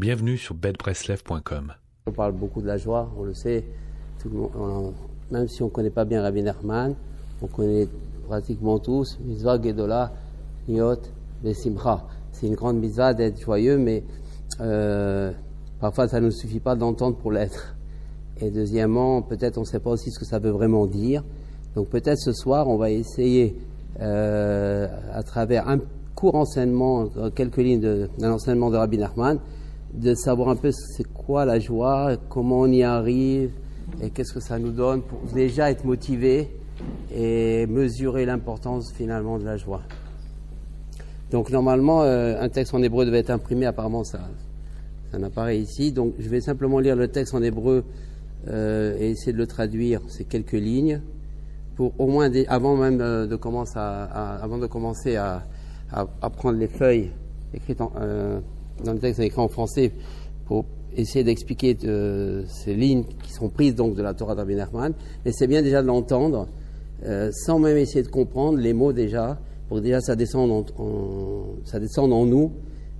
Bienvenue sur betbreslev.com. On parle beaucoup de la joie, on le sait. Tout le monde, même si on ne connaît pas bien Rabbi Nachman, on connaît pratiquement tous mitzvah gedola, niot, besimcha. C'est une grande mitzvah d'être joyeux, mais parfois ça ne nous suffit pas d'entendre pour l'être. Et deuxièmement, peut-être on ne sait pas aussi ce que ça veut vraiment dire. Donc peut-être ce soir, on va essayer, à travers un court enseignement, quelques lignes d'un enseignement de Rabbi Nachman, de savoir un peu c'est quoi la joie, comment on y arrive et qu'est-ce que ça nous donne pour déjà être motivé et mesurer l'importance finalement de la joie. Donc normalement, un texte en hébreu devait être imprimé, apparemment ça n'apparaît ici. Donc je vais simplement lire le texte en hébreu et essayer de le traduire, c'est quelques lignes, pour au moins, avant de commencer à prendre les feuilles écrites dans le texte écrit en français, pour essayer d'expliquer ces lignes qui sont prises donc de la Torah de Rabbi Nachman. Mais c'est bien déjà de l'entendre, sans même essayer de comprendre les mots déjà, pour que déjà ça descende en nous,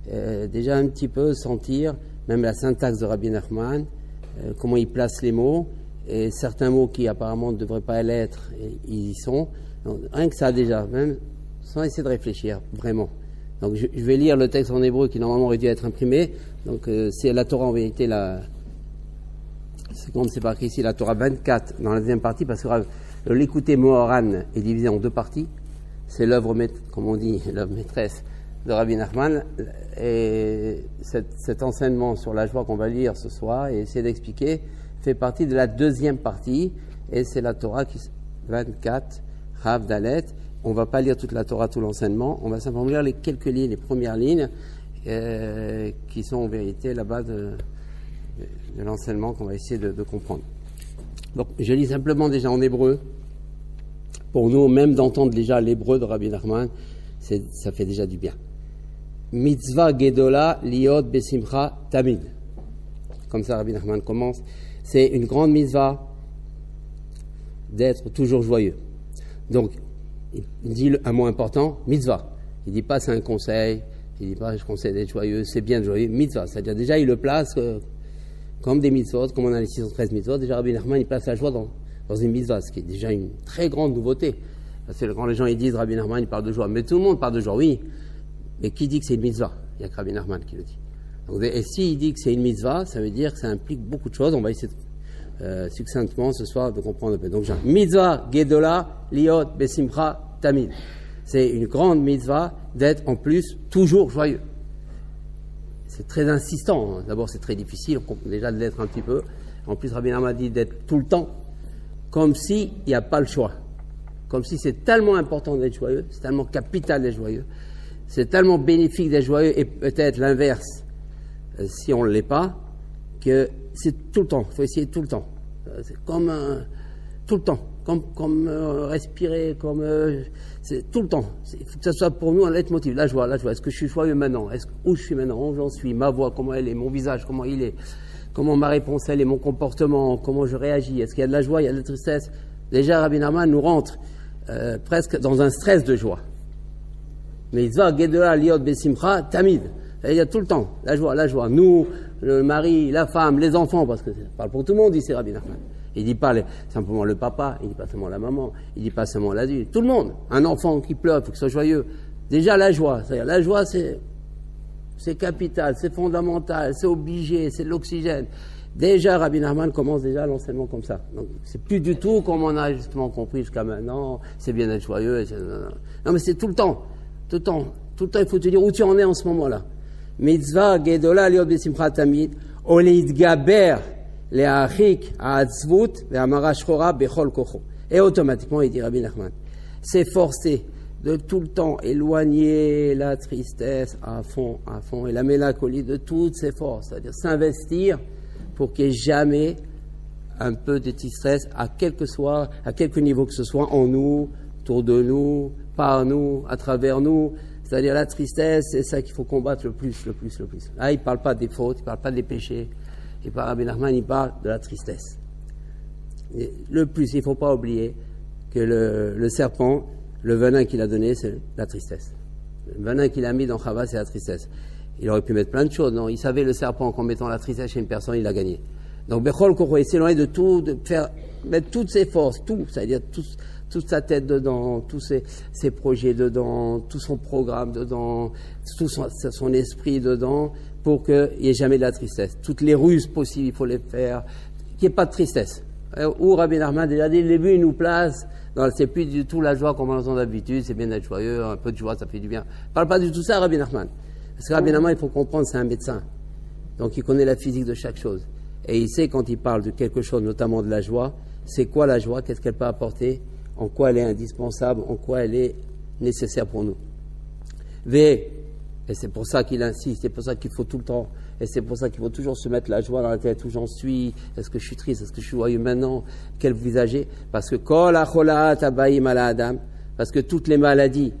déjà un petit peu sentir même la syntaxe de Rabbi Nachman, comment il place les mots, et certains mots qui apparemment ne devraient pas l'être, ils y sont. Donc, rien que ça déjà, même sans essayer de réfléchir, vraiment. Donc je vais lire le texte en hébreu qui normalement aurait dû être imprimé. Donc c'est la Torah en vérité, c'est comme c'est marqué ici, la Torah 24 dans la deuxième partie, parce que l'écouter Moharan est divisé en deux parties. C'est l'œuvre, comme on dit, l'œuvre maîtresse de Rabbi Nachman. Et cet enseignement sur la joie qu'on va lire ce soir et essayer d'expliquer fait partie de la deuxième partie. Et c'est la Torah 24, Rav Dalet. On ne va pas lire toute la Torah, tout l'enseignement. On va simplement lire les quelques lignes, les premières lignes, qui sont en vérité la base de l'enseignement qu'on va essayer de comprendre. Donc, je lis simplement déjà en hébreu. Pour nous, même d'entendre déjà l'hébreu de Rabbi Nachman, ça fait déjà du bien. Mitzvah gedola liot besimcha tamid. Comme ça, Rabbi Nachman commence. C'est une grande mitzvah d'être toujours joyeux. Donc, il dit un mot important, mitzvah. Il ne dit pas c'est un conseil, il ne dit pas je conseille d'être joyeux, c'est bien de joyeux, mitzvah. C'est-à-dire déjà il le place comme des mitzvot, comme on a les 613 mitzvot. Déjà Rabbi Nachman il place la joie dans une mitzvah, ce qui est déjà une très grande nouveauté. Parce que quand les gens ils disent Rabbi Nachman il parle de joie, mais tout le monde parle de joie, oui. Mais qui dit que c'est une mitzvah? Il n'y a que Rabbi Nachman qui le dit. Donc, et s'il dit que c'est une mitzvah, ça veut dire que ça implique beaucoup de choses. On va essayer succinctement ce soir de comprendre un peu. Donc, mitzvah gedola liot besimcha tamid. C'est une grande mitzvah d'être en plus toujours joyeux. C'est très insistant. D'abord, c'est très difficile déjà de l'être un petit peu. En plus, Rabbi Nachman dit d'être tout le temps, comme s'il n'y a pas le choix. Comme si c'est tellement important d'être joyeux, c'est tellement capital d'être joyeux, c'est tellement bénéfique d'être joyeux, et peut-être l'inverse, si on ne l'est pas, que c'est tout le temps. Il faut essayer tout le temps. C'est comme tout le temps. Comme respirer, c'est tout le temps. Il faut que ça soit pour nous un leitmotiv. La joie. Est-ce que je suis joyeux maintenant? Où je suis maintenant? Où j'en suis? Ma voix, comment elle est? Mon visage, comment il est? Comment ma réponse elle est? Mon comportement? Comment je réagis? Est-ce qu'il y a de la joie? Il y a de la tristesse? Déjà, Rabbi Nachman nous rentre presque dans un stress de joie. Mais Mitzvah gedola liot besimcha tamid. Il y a tout le temps la joie. Nous, le mari, la femme, les enfants, parce que ça parle pour tout le monde, dit c'est Rabbi Nachman. Il ne dit pas simplement le papa, il ne dit pas seulement la maman, il ne dit pas seulement l'adulte. Tout le monde. Un enfant qui pleure, il faut qu'il soit joyeux. Déjà la joie. C'est-à-dire, la joie, c'est capital, c'est fondamental, c'est obligé, c'est de l'oxygène. Déjà, Rabbi Nachman commence déjà l'enseignement comme ça. Donc, c'est plus du tout comme on a justement compris jusqu'à maintenant. C'est bien d'être joyeux. Non, mais c'est tout le temps. Tout le temps, il faut te dire où tu en es en ce moment-là. Mitzvah gedola liot besimcha tamid, oleitgaber le'achik ha'atzvut ve'amara shchora bechol kocho. Et automatiquement, il dit Rabbi Nachman, s'efforcer de tout le temps éloigner la tristesse à fond, et la mélancolie de toutes ses forces, c'est-à-dire s'investir pour qu'il n'y ait jamais un peu de tristesse à quelque niveau que ce soit en nous, autour de nous, par nous, à travers nous. C'est-à-dire la tristesse, c'est ça qu'il faut combattre le plus. Là, il ne parle pas des fautes, il ne parle pas des péchés. Et par Rabbi Nachman, il parle de la tristesse. Et le plus, il ne faut pas oublier que le serpent, le venin qu'il a donné, c'est la tristesse. Le venin qu'il a mis dans Chava, c'est la tristesse. Il aurait pu mettre plein de choses. Non, il savait le serpent qu'en mettant la tristesse chez une personne, il a gagné. Donc, Bechol Koro, il s'éloignait de tout, mettre toutes ses forces, tout, c'est-à-dire toute sa tête dedans, tous ses projets dedans, tout son programme dedans, tout son esprit dedans, pour qu'il n'y ait jamais de la tristesse. Toutes les ruses possibles, il faut les faire, qu'il n'y ait pas de tristesse. Où Rabbi Nachman, déjà dès le début, il nous place, c'est plus du tout la joie comme on entend d'habitude, c'est bien d'être joyeux, un peu de joie, ça fait du bien. Il ne parle pas du tout ça, Rabbi Nachman. Parce que Rabbi Nachman, il faut comprendre, c'est un médecin. Donc il connaît la physique de chaque chose. Et il sait quand il parle de quelque chose, notamment de la joie, c'est quoi la joie, qu'est-ce qu'elle peut apporter, en quoi elle est indispensable, en quoi elle est nécessaire pour nous. Et c'est pour ça qu'il insiste, c'est pour ça qu'il faut tout le temps, et c'est pour ça qu'il faut toujours se mettre la joie dans la tête, où j'en suis, est-ce que je suis triste, est-ce que je suis joyeux maintenant, quel visager, parce que parce que toutes les maladies,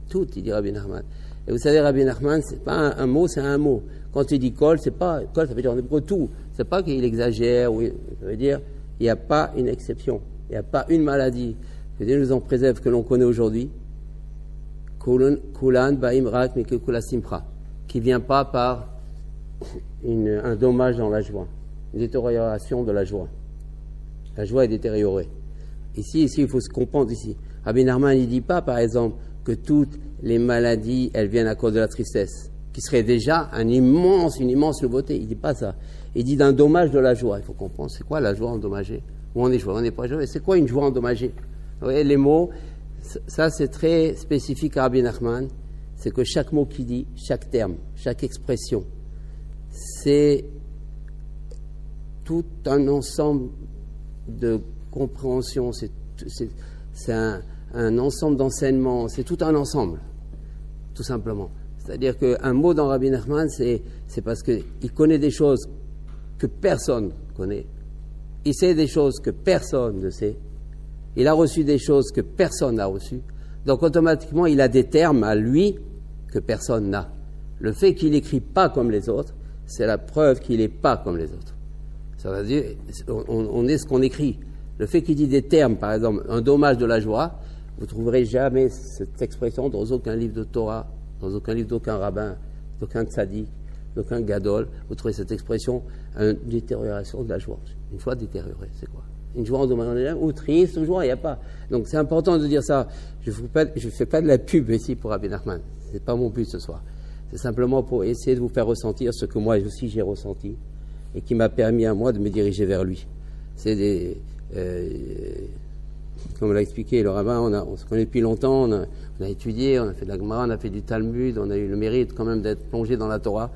toutes, il dit Rabbi Nachman. Et vous savez, Rabbi Nachman, c'est pas un mot, c'est un mot. Quand il dit kol, c'est pas, kol, ça veut dire en hébreu tout. C'est pas qu'il exagère, ou ça veut dire, il n'y a pas une exception. Il n'y a pas une maladie que Dieu nous en préserve, que l'on connaît aujourd'hui, kulan ba'im rak mikekula simpra, qui ne vient pas par un dommage dans la joie, une détérioration de la joie. La joie est détériorée. Ici, il faut se comprendre ici. Rabbi Nachman, il ne dit pas, par exemple, que toutes les maladies, elles viennent à cause de la tristesse, qui serait déjà une immense nouveauté. Il ne dit pas ça. Il dit d'un dommage de la joie. Il faut comprendre, c'est quoi la joie endommagée? Où on est joyeux, on n'est pas joyeux. C'est quoi une joie endommagée? Vous voyez, les mots, ça c'est très spécifique à Rabbi Nachman. C'est que chaque mot qu'il dit, chaque terme, chaque expression, c'est tout un ensemble de compréhension, c'est un ensemble d'enseignements, c'est tout un ensemble, tout simplement. C'est-à-dire qu'un mot dans Rabbi Nachman, c'est parce qu'il connaît des choses que personne connaît. Il sait des choses que personne ne sait. Il a reçu des choses que personne n'a reçues. Donc automatiquement, il a des termes à lui que personne n'a. Le fait qu'il n'écrit pas comme les autres, c'est la preuve qu'il n'est pas comme les autres. Ça veut dire, on est ce qu'on écrit. Le fait qu'il dit des termes, par exemple, un dommage de la joie, vous ne trouverez jamais cette expression dans aucun livre de Torah, dans aucun livre d'aucun rabbin, d'aucun tzaddik, d'aucun gadol. Vous trouvez cette expression, une détérioration de la joie. Une joie détériorée, c'est quoi? Une joie endommagée, ou triste, ou joie, il n'y a pas. Donc c'est important de dire ça. Je ne fais pas de la pub ici pour Rabbi Nachman. Ce n'est pas mon but ce soir. C'est simplement pour essayer de vous faire ressentir ce que moi aussi j'ai ressenti et qui m'a permis à moi de me diriger vers lui. C'est comme l'a expliqué le rabbin, on se connaît depuis longtemps, on a étudié, on a fait de la Gemara, on a fait du Talmud, on a eu le mérite quand même d'être plongé dans la Torah.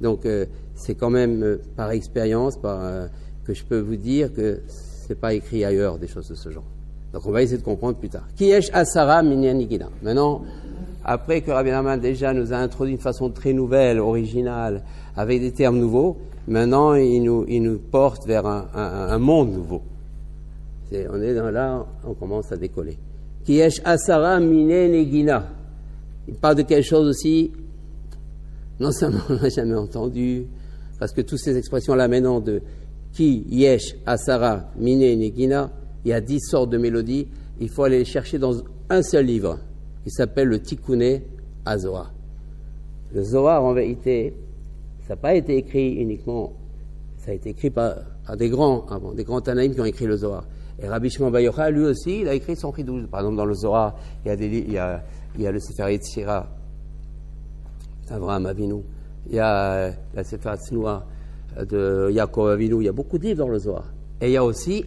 Donc c'est quand même par expérience que je peux vous dire que c'est pas écrit ailleurs des choses de ce genre. Donc on va essayer de comprendre plus tard. Kiyesh Asara Minyanigina. Maintenant, après que Rabbi Nachman déjà nous a introduit d'une façon très nouvelle, originale, avec des termes nouveaux, maintenant il nous porte vers un monde nouveau. On est là, on commence à décoller. Kiyesh Asara Minyanigina. Il parle de quelque chose aussi, non seulement on n'a jamais entendu, parce que toutes ces expressions-là maintenant de Ki, Yesh, Asara, Mine, Negina, il y a 10 sortes de mélodies, il faut aller les chercher dans un seul livre, qui s'appelle le Tikkuné HaZohar. Le Zohar, en vérité, ça n'a pas été écrit uniquement, ça a été écrit par des grands avant, des grands Tanaïm qui ont écrit le Zohar. Et Rabbi Shimon Bar Yochai, lui aussi, il a écrit son Chidouj. Par exemple, dans le Zohar, il y a le Sefer Yetzira, Avraham Avinu, il y a la Sefer Tznoua de Yaakov Avinu, il y a beaucoup de livres dans le Zohar. Et il y a aussi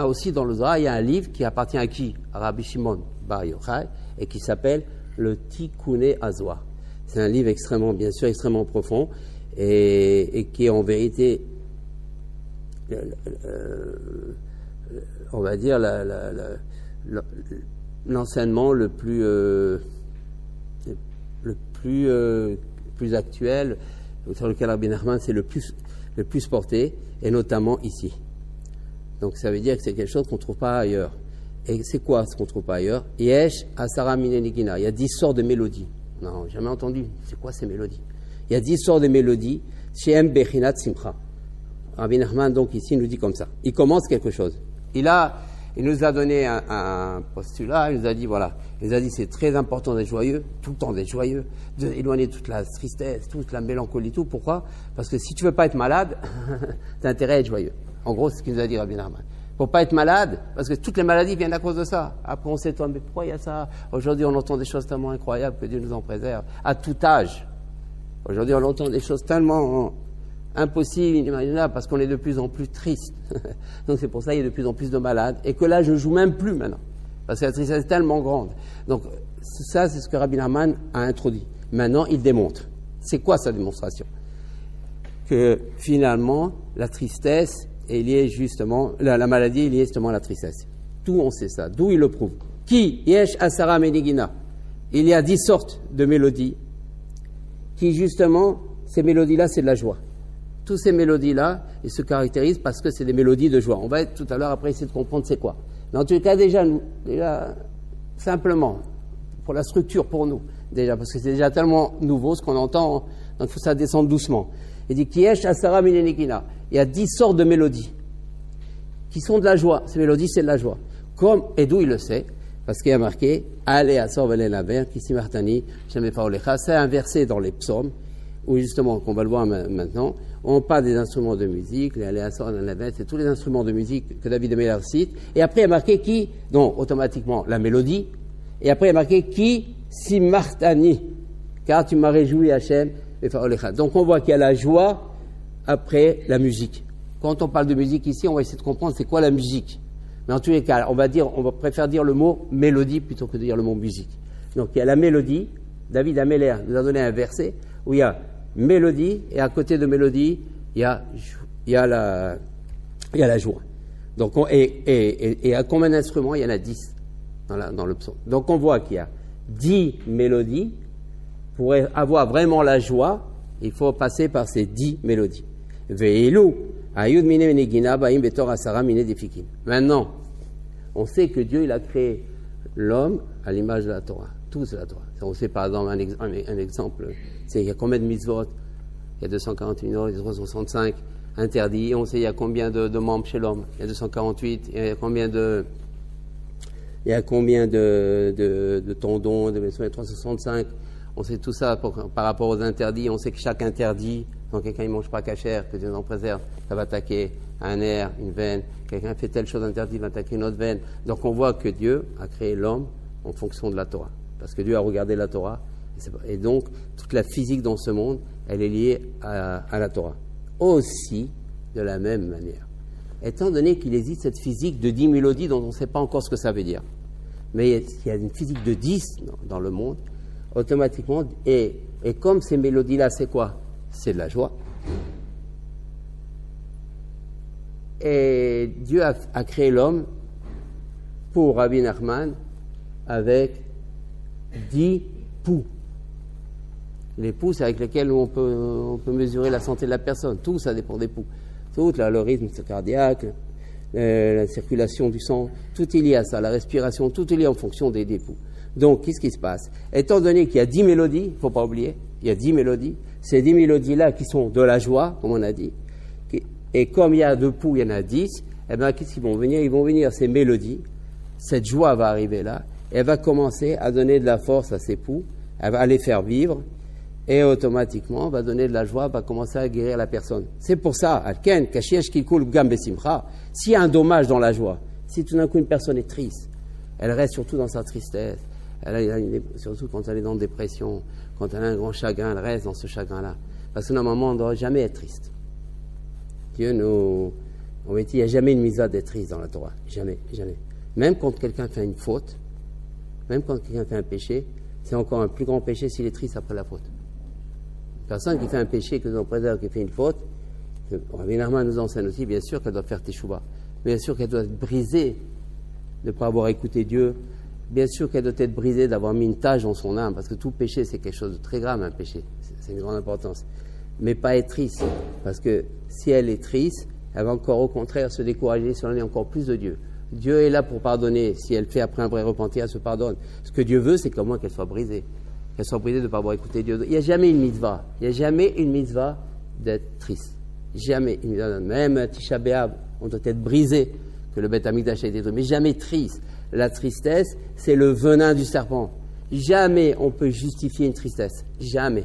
aussi dans le Zohar, il y a un livre qui appartient à qui? À Rabbi Shimon Bar Yochai, et qui s'appelle le Tikkuné HaZohar. C'est un livre bien sûr, extrêmement profond, et qui est en vérité, on va dire, l'enseignement le plus actuel, sur lequel Rabbi Nachman c'est le plus porté, et notamment ici. Donc ça veut dire que c'est quelque chose qu'on ne trouve pas ailleurs. Et c'est quoi ce qu'on ne trouve pas ailleurs? Yesh Asara Minyanigina. Il y a 10 sortes de mélodies. Non, jamais entendu. C'est quoi ces mélodies? Il y a 10 sortes de mélodies. Shem Bechinat Simcha. Rabbi Nachman donc ici nous dit comme ça. Il commence quelque chose. Il a il nous a donné un postulat, il nous a dit, voilà, il nous a dit c'est très important d'être joyeux, tout le temps d'être joyeux, d'éloigner toute la tristesse, toute la mélancolie, tout. Pourquoi? Parce que si tu veux pas être malade, t'as intérêt à être joyeux. En gros, c'est ce qu'il nous a dit Rabbi Nachman. Pour pas être malade, parce que toutes les maladies viennent à cause de ça. Après, on s'étonne, mais pourquoi il y a ça? Aujourd'hui, on entend des choses tellement incroyables, que Dieu nous en préserve, à tout âge. Aujourd'hui, on entend des choses tellement impossibles, inimaginables, parce qu'on est de plus en plus triste. Donc c'est pour ça qu'il y a de plus en plus de malades, et que là, je ne joue même plus maintenant, parce que la tristesse est tellement grande. Donc ça, c'est ce que Rabbi Nachman a introduit. Maintenant, il démontre. C'est quoi sa démonstration? Que finalement, la tristesse est liée justement, la maladie est liée justement à la tristesse. D'où on sait ça? D'où il le prouve? Qui yesh asara menigina. Il y a 10 sortes de mélodies qui justement, ces mélodies-là, c'est de la joie. Toutes ces mélodies-là, ils se caractérisent parce que c'est des mélodies de joie. On va tout à l'heure après essayer de comprendre c'est quoi. Mais en tout cas, déjà simplement, pour la structure, pour nous, déjà, parce que c'est déjà tellement nouveau ce qu'on entend, donc il faut que ça descende doucement. Il dit Kiesh Asara Minenikina. Il y a 10 sortes de mélodies qui sont de la joie. Ces mélodies, c'est de la joie. Comme, et d'où il le sait, parce qu'il y a marqué Allez à Sorvele la mer, Kissi Martani, Jamais Faolecha. C'est un verset dans les psaumes, où justement, qu'on va le voir maintenant, on parle des instruments de musique, les Allez à Sorvele la mer, c'est tous les instruments de musique que David Ameller cite. Et après, il y a marqué qui, donc automatiquement, la mélodie. Et après, il y a marqué qui, Si Martani, car tu m'as réjoui, Hachem. Donc on voit qu'il y a la joie après la musique. Quand on parle de musique ici, on va essayer de comprendre c'est quoi la musique. Mais en tous les cas, on préfère dire le mot mélodie plutôt que de dire le mot musique. Donc il y a la mélodie. David Ameller nous a donné un verset où il y a mélodie et à côté de mélodie, il y a la joie. Donc et à combien d'instruments? Il y en a 10 dans le psaume. Donc on voit qu'il y a 10 mélodies. Pour avoir vraiment la joie, il faut passer par ces 10 mélodies. Maintenant, on sait que Dieu il a créé l'homme à l'image de la Torah. Tout c'est la Torah. On sait par exemple un exemple, c'est il y a combien de mitzvot? Il y a 248 il y a 365 interdits. On sait il y a combien de membres chez l'homme? Il y a 248. Il y a combien de tendons? Il y a 365. On sait tout ça par rapport aux interdits. On sait que chaque interdit, quand quelqu'un ne mange pas cachère, que Dieu en préserve, ça va attaquer un nerf, une veine. Quelqu'un fait telle chose interdite, va attaquer une autre veine. Donc on voit que Dieu a créé l'homme en fonction de la Torah. Parce que Dieu a regardé la Torah. Et donc toute la physique dans ce monde, elle est liée à la Torah. Aussi, de la même manière. Étant donné qu'il existe cette physique de 10 mélodies dont on ne sait pas encore ce que ça veut dire. Mais il y a une physique de 10 dans le monde, automatiquement, et comme ces mélodies-là, c'est quoi? C'est de la joie. Et Dieu a créé l'homme pour Rabbi Nachman avec 10 pouls. Les pouls, c'est avec lesquels on peut mesurer la santé de la personne. Tout, ça dépend des pouls. Tout, le rythme cardiaque, la circulation du sang, tout est lié à ça. La respiration, tout est lié en fonction des pouls. Donc, qu'est-ce qui se passe? Étant donné qu'il y a 10 mélodies, il ne faut pas oublier, il y a 10 mélodies, ces 10 mélodies-là qui sont de la joie, comme on a dit, et comme il y a 2 pouls, il y en a 10, eh bien, qu'est-ce qu'ils vont venir? Ils vont venir ces mélodies, cette joie va arriver là, et elle va commencer à donner de la force à ces pouls, elle va les faire vivre, et automatiquement, va donner de la joie, va commencer à guérir la personne. C'est pour ça, Alken, Kashiesh Kikul Gam Besimcha, s'il y a un dommage dans la joie, si tout d'un coup une personne est triste, elle reste surtout dans sa tristesse, surtout quand elle est dans une dépression, quand elle a un grand chagrin, elle reste dans ce chagrin-là. Parce que normalement, on ne doit jamais être triste. Dieu nous... On dit, il n'y a jamais une mitzvah d'être triste dans la Torah. Jamais, jamais. Même quand quelqu'un fait une faute, même quand quelqu'un fait un péché, c'est encore un plus grand péché s'il est triste après la faute. Une personne qui fait un péché, que nous préserve, qui fait une faute, Rabbi Nachman nous enseigne aussi, bien sûr qu'elle doit faire teshuva. Bien sûr qu'elle doit être brisée de ne pas avoir écouté Dieu. Bien sûr qu'elle doit être brisée d'avoir mis une tache dans son âme, parce que tout péché, c'est quelque chose de très grave, un péché. C'est une grande importance. Mais pas être triste, parce que si elle est triste, elle va encore au contraire se décourager, s'éloigner encore plus de Dieu. Dieu est là pour pardonner. Si elle fait après un vrai repentir, elle se pardonne. Ce que Dieu veut, c'est qu'au moins qu'elle soit brisée. Qu'elle soit brisée de ne pas avoir écouté Dieu. Il n'y a jamais une mitzvah. Il n'y a jamais une mitzvah d'être triste. Jamais une mitzvah. Même Tisha B'Av, on doit être brisé que le Beth Amikdash a été détruit, mais jamais triste. La tristesse, c'est le venin du serpent. Jamais on peut justifier une tristesse. Jamais.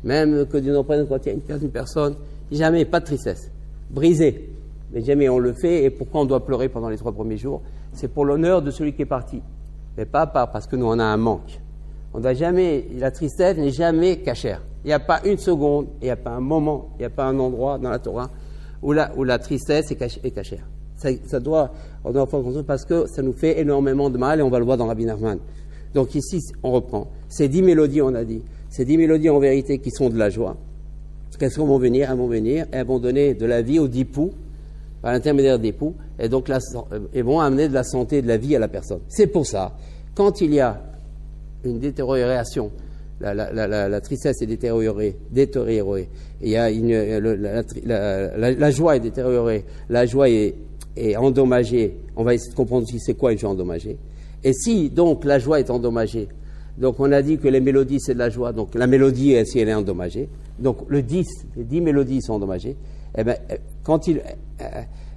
Même que Dieu nous prenne quand il y a une personne, jamais, pas de tristesse. Brisé. Mais jamais on le fait. Et pourquoi on doit pleurer pendant les 3 premiers jours? C'est pour l'honneur de celui qui est parti. Mais pas parce que nous on a un manque. On doit jamais, la tristesse n'est jamais cachère. Il n'y a pas une seconde, il n'y a pas un moment, il n'y a pas un endroit dans la Torah où la tristesse est cachère. On doit en prendre conscience parce que ça nous fait énormément de mal et on va le voir dans Rabbi Nachman. Donc ici, on reprend. Ces 10 mélodies, on a dit, ces 10 mélodies en vérité qui sont de la joie, qu'est-ce qu'elles vont venir? Elles vont venir et elles vont donner de la vie aux 10 poux, par l'intermédiaire des poux, et donc elles vont amener de la santé et de la vie à la personne. C'est pour ça, quand il y a une détérioration, la tristesse est détériorée, il y a la joie est détériorée, la joie est endommagée, on va essayer de comprendre si c'est quoi une joie endommagée. Et si donc la joie est endommagée, donc on a dit que les mélodies c'est de la joie, donc la mélodie si elle est endommagée, donc les 10 mélodies sont endommagées, eh bien quand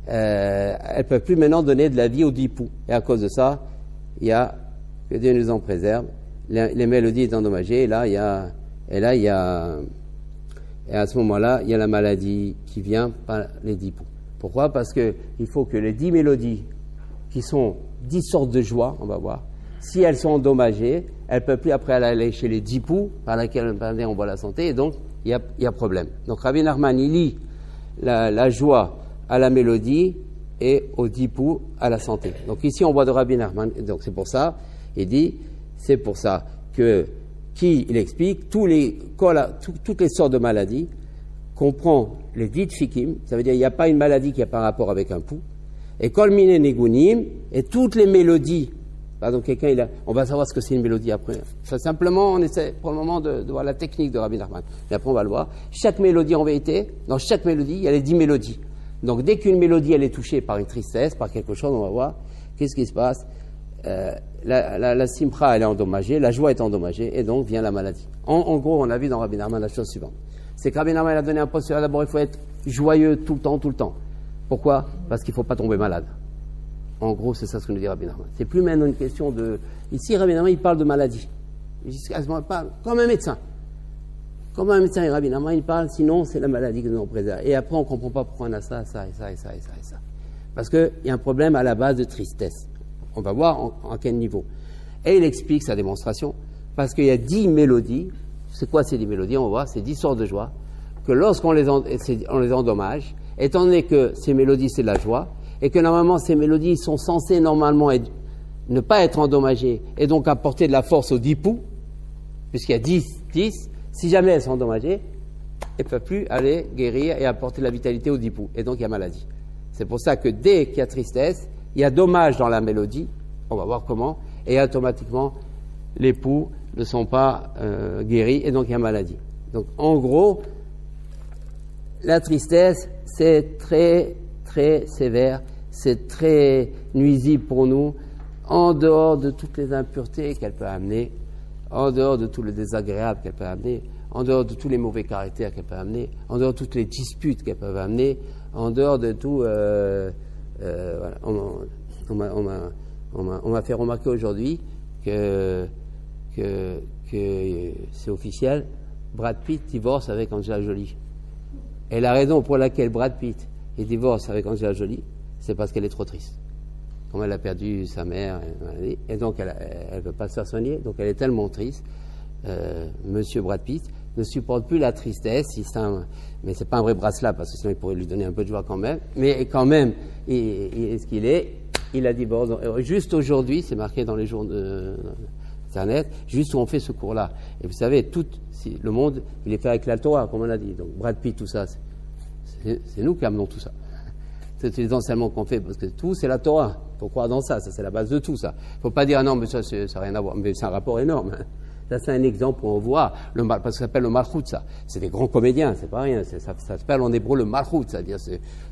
elles peuvent plus maintenant donner de la vie aux 10 poux. Et à cause de ça, il y a, que Dieu nous en préserve, les mélodies sont endommagées, et à ce moment-là, il y a la maladie qui vient par les 10 poux. Pourquoi? Parce que il faut que les 10 mélodies, qui sont 10 sortes de joie, on va voir, si elles sont endommagées, elles ne peuvent plus après aller chez les 10 poux, par laquelle on voit la santé, et donc il y a problème. Donc Rabbi Nachman, il lie la joie à la mélodie et aux 10 poux à la santé. Donc ici, on voit de Rabbi Nachman, donc c'est pour ça, il dit, c'est pour ça qu'il explique toutes les sortes de maladies, qu'on prend les 10 fikim, ça veut dire il n'y a pas une maladie qui n'a pas rapport avec un poux, et kol mine negunim, et toutes les mélodies. Pardon, on va savoir ce que c'est une mélodie après. Ça, simplement, on essaie pour le moment de voir la technique de Rabbi Nachman. Et après, on va le voir. Chaque mélodie, en vérité, dans chaque mélodie, il y a les 10 mélodies. Donc, dès qu'une mélodie, elle est touchée par une tristesse, par quelque chose, on va voir qu'est-ce qui se passe. La simcha, elle est endommagée, la joie est endommagée, et donc vient la maladie. En gros, on a vu dans Rabbi Nachman la chose suivante. C'est que Rabbi Nachman a donné un postulat. D'abord, il faut être joyeux tout le temps. Pourquoi? Parce qu'il ne faut pas tomber malade. En gros, c'est ça ce que nous dit Rabbi Nachman. C'est plus maintenant une question de... Ici, Rabbi Nachman, il parle de maladie. Il parle comme un médecin. Comme un médecin, Rabbi Nachman, il parle, sinon, c'est la maladie que nous en préserve. Et après, on ne comprend pas pourquoi on a ça. Parce qu'il y a un problème à la base de tristesse. On va voir en quel niveau. Et il explique sa démonstration, parce qu'il y a 10 mélodies. C'est quoi ces 10 mélodies? On va voir, c'est 10 sortes de joie, que lorsqu'on les endommage, étant donné que ces mélodies, c'est de la joie, et que normalement, ces mélodies sont censées normalement ne pas être endommagées, et donc apporter de la force aux 10 poux, puisqu'il y a 10, si jamais elles sont endommagées, elles ne peuvent plus aller guérir et apporter de la vitalité aux 10 poux, et donc il y a maladie. C'est pour ça que dès qu'il y a tristesse, il y a dommage dans la mélodie, on va voir comment, et automatiquement, les poux ne sont pas guéris, et donc il y a maladie. Donc en gros, la tristesse, c'est très, très sévère, c'est très nuisible pour nous, en dehors de toutes les impuretés qu'elle peut amener, en dehors de tout le désagréable qu'elle peut amener, en dehors de tous les mauvais caractères qu'elle peut amener, en dehors de toutes les disputes qu'elle peut amener, en dehors de tout... voilà. On m'a fait remarquer aujourd'hui que c'est officiel, Brad Pitt divorce avec Angela Jolie. Et la raison pour laquelle Brad Pitt divorce avec Angela Jolie, c'est parce qu'elle est trop triste. Comme elle a perdu sa mère, et donc elle ne peut pas se faire soigner, donc elle est tellement triste. Monsieur Brad Pitt ne supporte plus la tristesse, mais c'est pas un vrai bracelet, parce que sinon il pourrait lui donner un peu de joie quand même. Mais quand même, il a divorcé. Juste aujourd'hui, c'est marqué dans les journaux Internet, juste où on fait ce cours-là. Et vous savez, le monde, il est fait avec la Torah, comme on a dit. Donc Brad Pitt, tout ça, c'est nous qui amenons tout ça. C'est les enseignements qu'on fait, parce que tout, c'est la Torah. Il faut croire dans ça, c'est la base de tout ça. Il ne faut pas dire, ah non, mais ça n'a rien à voir. Mais c'est un rapport énorme. Ça, c'est un exemple où on voit, parce que ça s'appelle le malchut, ça. C'est des grands comédiens, c'est pas rien. Ça s'appelle en hébreu le malchut, c'est-à-dire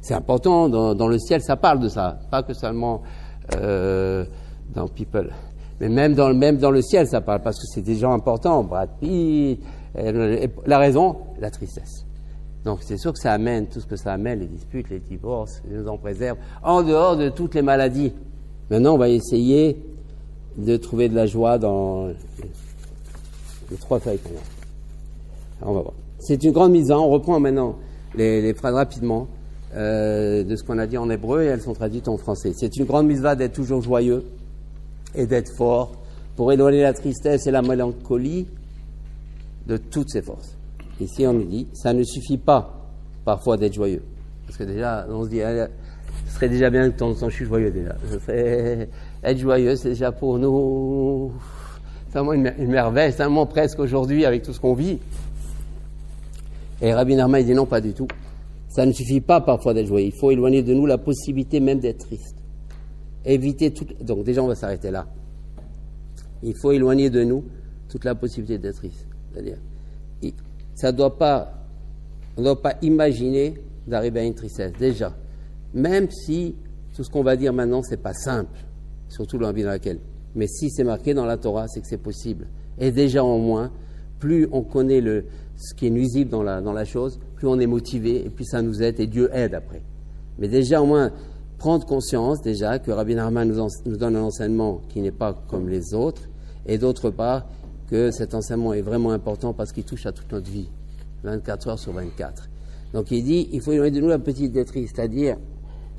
c'est important, dans le ciel, ça parle de ça. Pas que seulement dans People. Mais même dans le ciel, ça parle, parce que c'est des gens importants. Brad Pitt, la raison, la tristesse. Donc c'est sûr que ça amène, tout ce que ça amène, les disputes, les divorces, Dieu nous en préserve, en dehors de toutes les maladies. Maintenant, on va essayer de trouver de la joie dans les 3 feuilles qu'on a. Alors, on va voir. C'est une grande mise en. On reprend maintenant les phrases rapidement de ce qu'on a dit en hébreu et elles sont traduites en français. C'est une grande mise-va d'être toujours joyeux et d'être fort pour éloigner la tristesse et la mélancolie de toutes ses forces. Ici, on nous dit, ça ne suffit pas parfois d'être joyeux. Parce que déjà, on se dit, ce serait déjà bien que de temps en temps je suis joyeux déjà. Être joyeux, c'est déjà pour nous, c'est vraiment une merveille, c'est vraiment presque aujourd'hui avec tout ce qu'on vit. Et Rabbi Nachman, il dit non, pas du tout. Ça ne suffit pas parfois d'être joyeux. Il faut éloigner de nous la possibilité même d'être triste. Éviter toute... Donc déjà, on va s'arrêter là. Il faut éloigner de nous toute la possibilité d'être triste. C'est-à-dire, on ne doit pas imaginer d'arriver à une tristesse, déjà. Même si tout ce qu'on va dire maintenant, c'est pas simple, surtout dans la vie dans laquelle. Mais si c'est marqué dans la Torah, c'est que c'est possible. Et déjà, au moins, plus on connaît ce qui est nuisible dans la chose, plus on est motivé, et puis ça nous aide, et Dieu aide après. Mais déjà, au moins, prendre conscience, déjà, que Rabbi Nachman nous donne un enseignement qui n'est pas comme les autres, et d'autre part, que cet enseignement est vraiment important parce qu'il touche à toute notre vie, 24 heures sur 24. Donc il dit, il faut éloigner de nous la petite détresse, c'est-à-dire,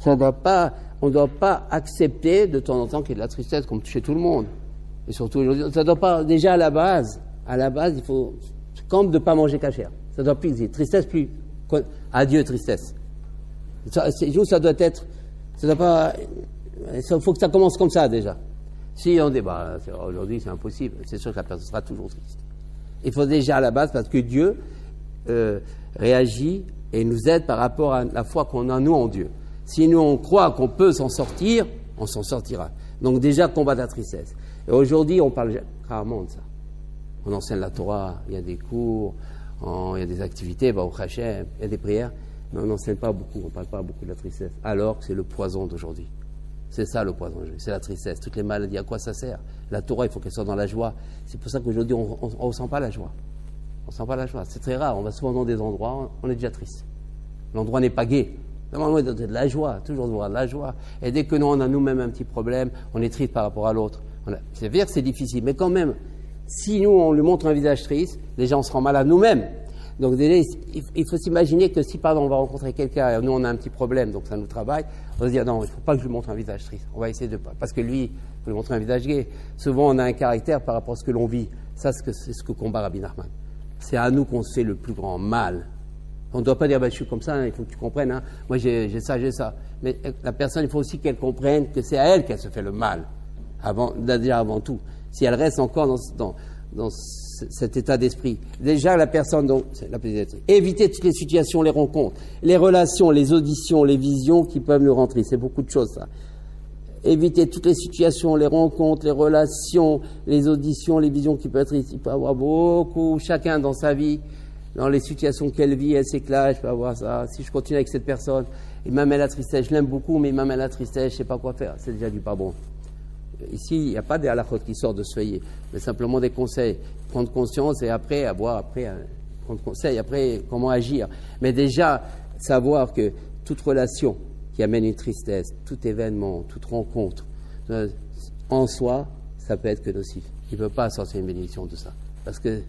on ne doit pas accepter de temps en temps qu'il y ait de la tristesse comme chez tout le monde. Et surtout aujourd'hui, ça ne doit pas, déjà à la base, il faut, comme de ne pas manger cachère. Ça ne doit plus exister. Tristesse plus. Adieu, tristesse. Ça doit être, ça doit pas, il faut que ça commence comme ça déjà. Si on dit, aujourd'hui c'est impossible, c'est sûr que la personne sera toujours triste. Il faut déjà à la base, parce que Dieu réagit et nous aide par rapport à la foi qu'on a nous en Dieu. Si nous on croit qu'on peut s'en sortir, on s'en sortira. Donc déjà combattre la tristesse. Et aujourd'hui on parle rarement de ça. On enseigne la Torah, il y a des cours, il y a des activités, au Hachem, il y a des prières, mais on n'enseigne pas beaucoup, on ne parle pas beaucoup de la tristesse. Alors que c'est le poison d'aujourd'hui. C'est ça le poison, c'est la tristesse. Toutes les maladies, à quoi ça sert? La Torah, il faut qu'elle soit dans la joie. C'est pour ça qu'aujourd'hui, on ne ressent pas la joie. On ne sent pas la joie. C'est très rare. On va souvent dans des endroits, on est déjà triste. L'endroit n'est pas gai. Normalement, il doit être de la joie, toujours de voir de la joie. Et dès que nous, on a nous-mêmes un petit problème, on est triste par rapport à l'autre. C'est vrai que c'est difficile, mais quand même, si nous, on lui montre un visage triste, déjà, on se rend malade nous-mêmes. Donc déjà, il faut s'imaginer que si, pardon, on va rencontrer quelqu'un et nous, on a un petit problème, donc ça nous travaille, on va se dire, non, il ne faut pas que je lui montre un visage triste. On va essayer de pas. Parce que lui, il faut lui montrer un visage gai. Souvent, on a un caractère par rapport à ce que l'on vit. Ça, c'est ce que combat Rabbi Nachman. C'est à nous qu'on se fait le plus grand mal. On ne doit pas dire, je suis comme ça, il faut que tu comprennes, hein. Moi, j'ai ça. Mais la personne, il faut aussi qu'elle comprenne que c'est à elle qu'elle se fait le mal. Déjà avant tout. Si elle reste encore dans cet état d'esprit. Déjà, la personne, donc, c'est la petite. Éviter toutes les situations, les rencontres, les relations, les auditions, les visions qui peuvent nous rentrer. C'est beaucoup de choses, ça. Éviter toutes les situations, les rencontres, les relations, les auditions, les visions qui peuvent être ici. Il peut y avoir beaucoup, chacun dans sa vie, dans les situations qu'elle vit, elle s'éclate, je peux avoir ça. Si je continue avec cette personne, il m'amène la tristesse, je l'aime beaucoup, mais il m'amène la tristesse, je ne sais pas quoi faire. C'est déjà du pas bon. Ici, il n'y a pas des halakhot qui sortent de ce feuillet, mais simplement des conseils. Prendre conscience et après, prendre conseil, après, comment agir. Mais déjà, savoir que toute relation qui amène une tristesse, tout événement, toute rencontre, en soi, ça peut être que nocif. Il ne peut pas sortir une bénédiction de ça. Parce que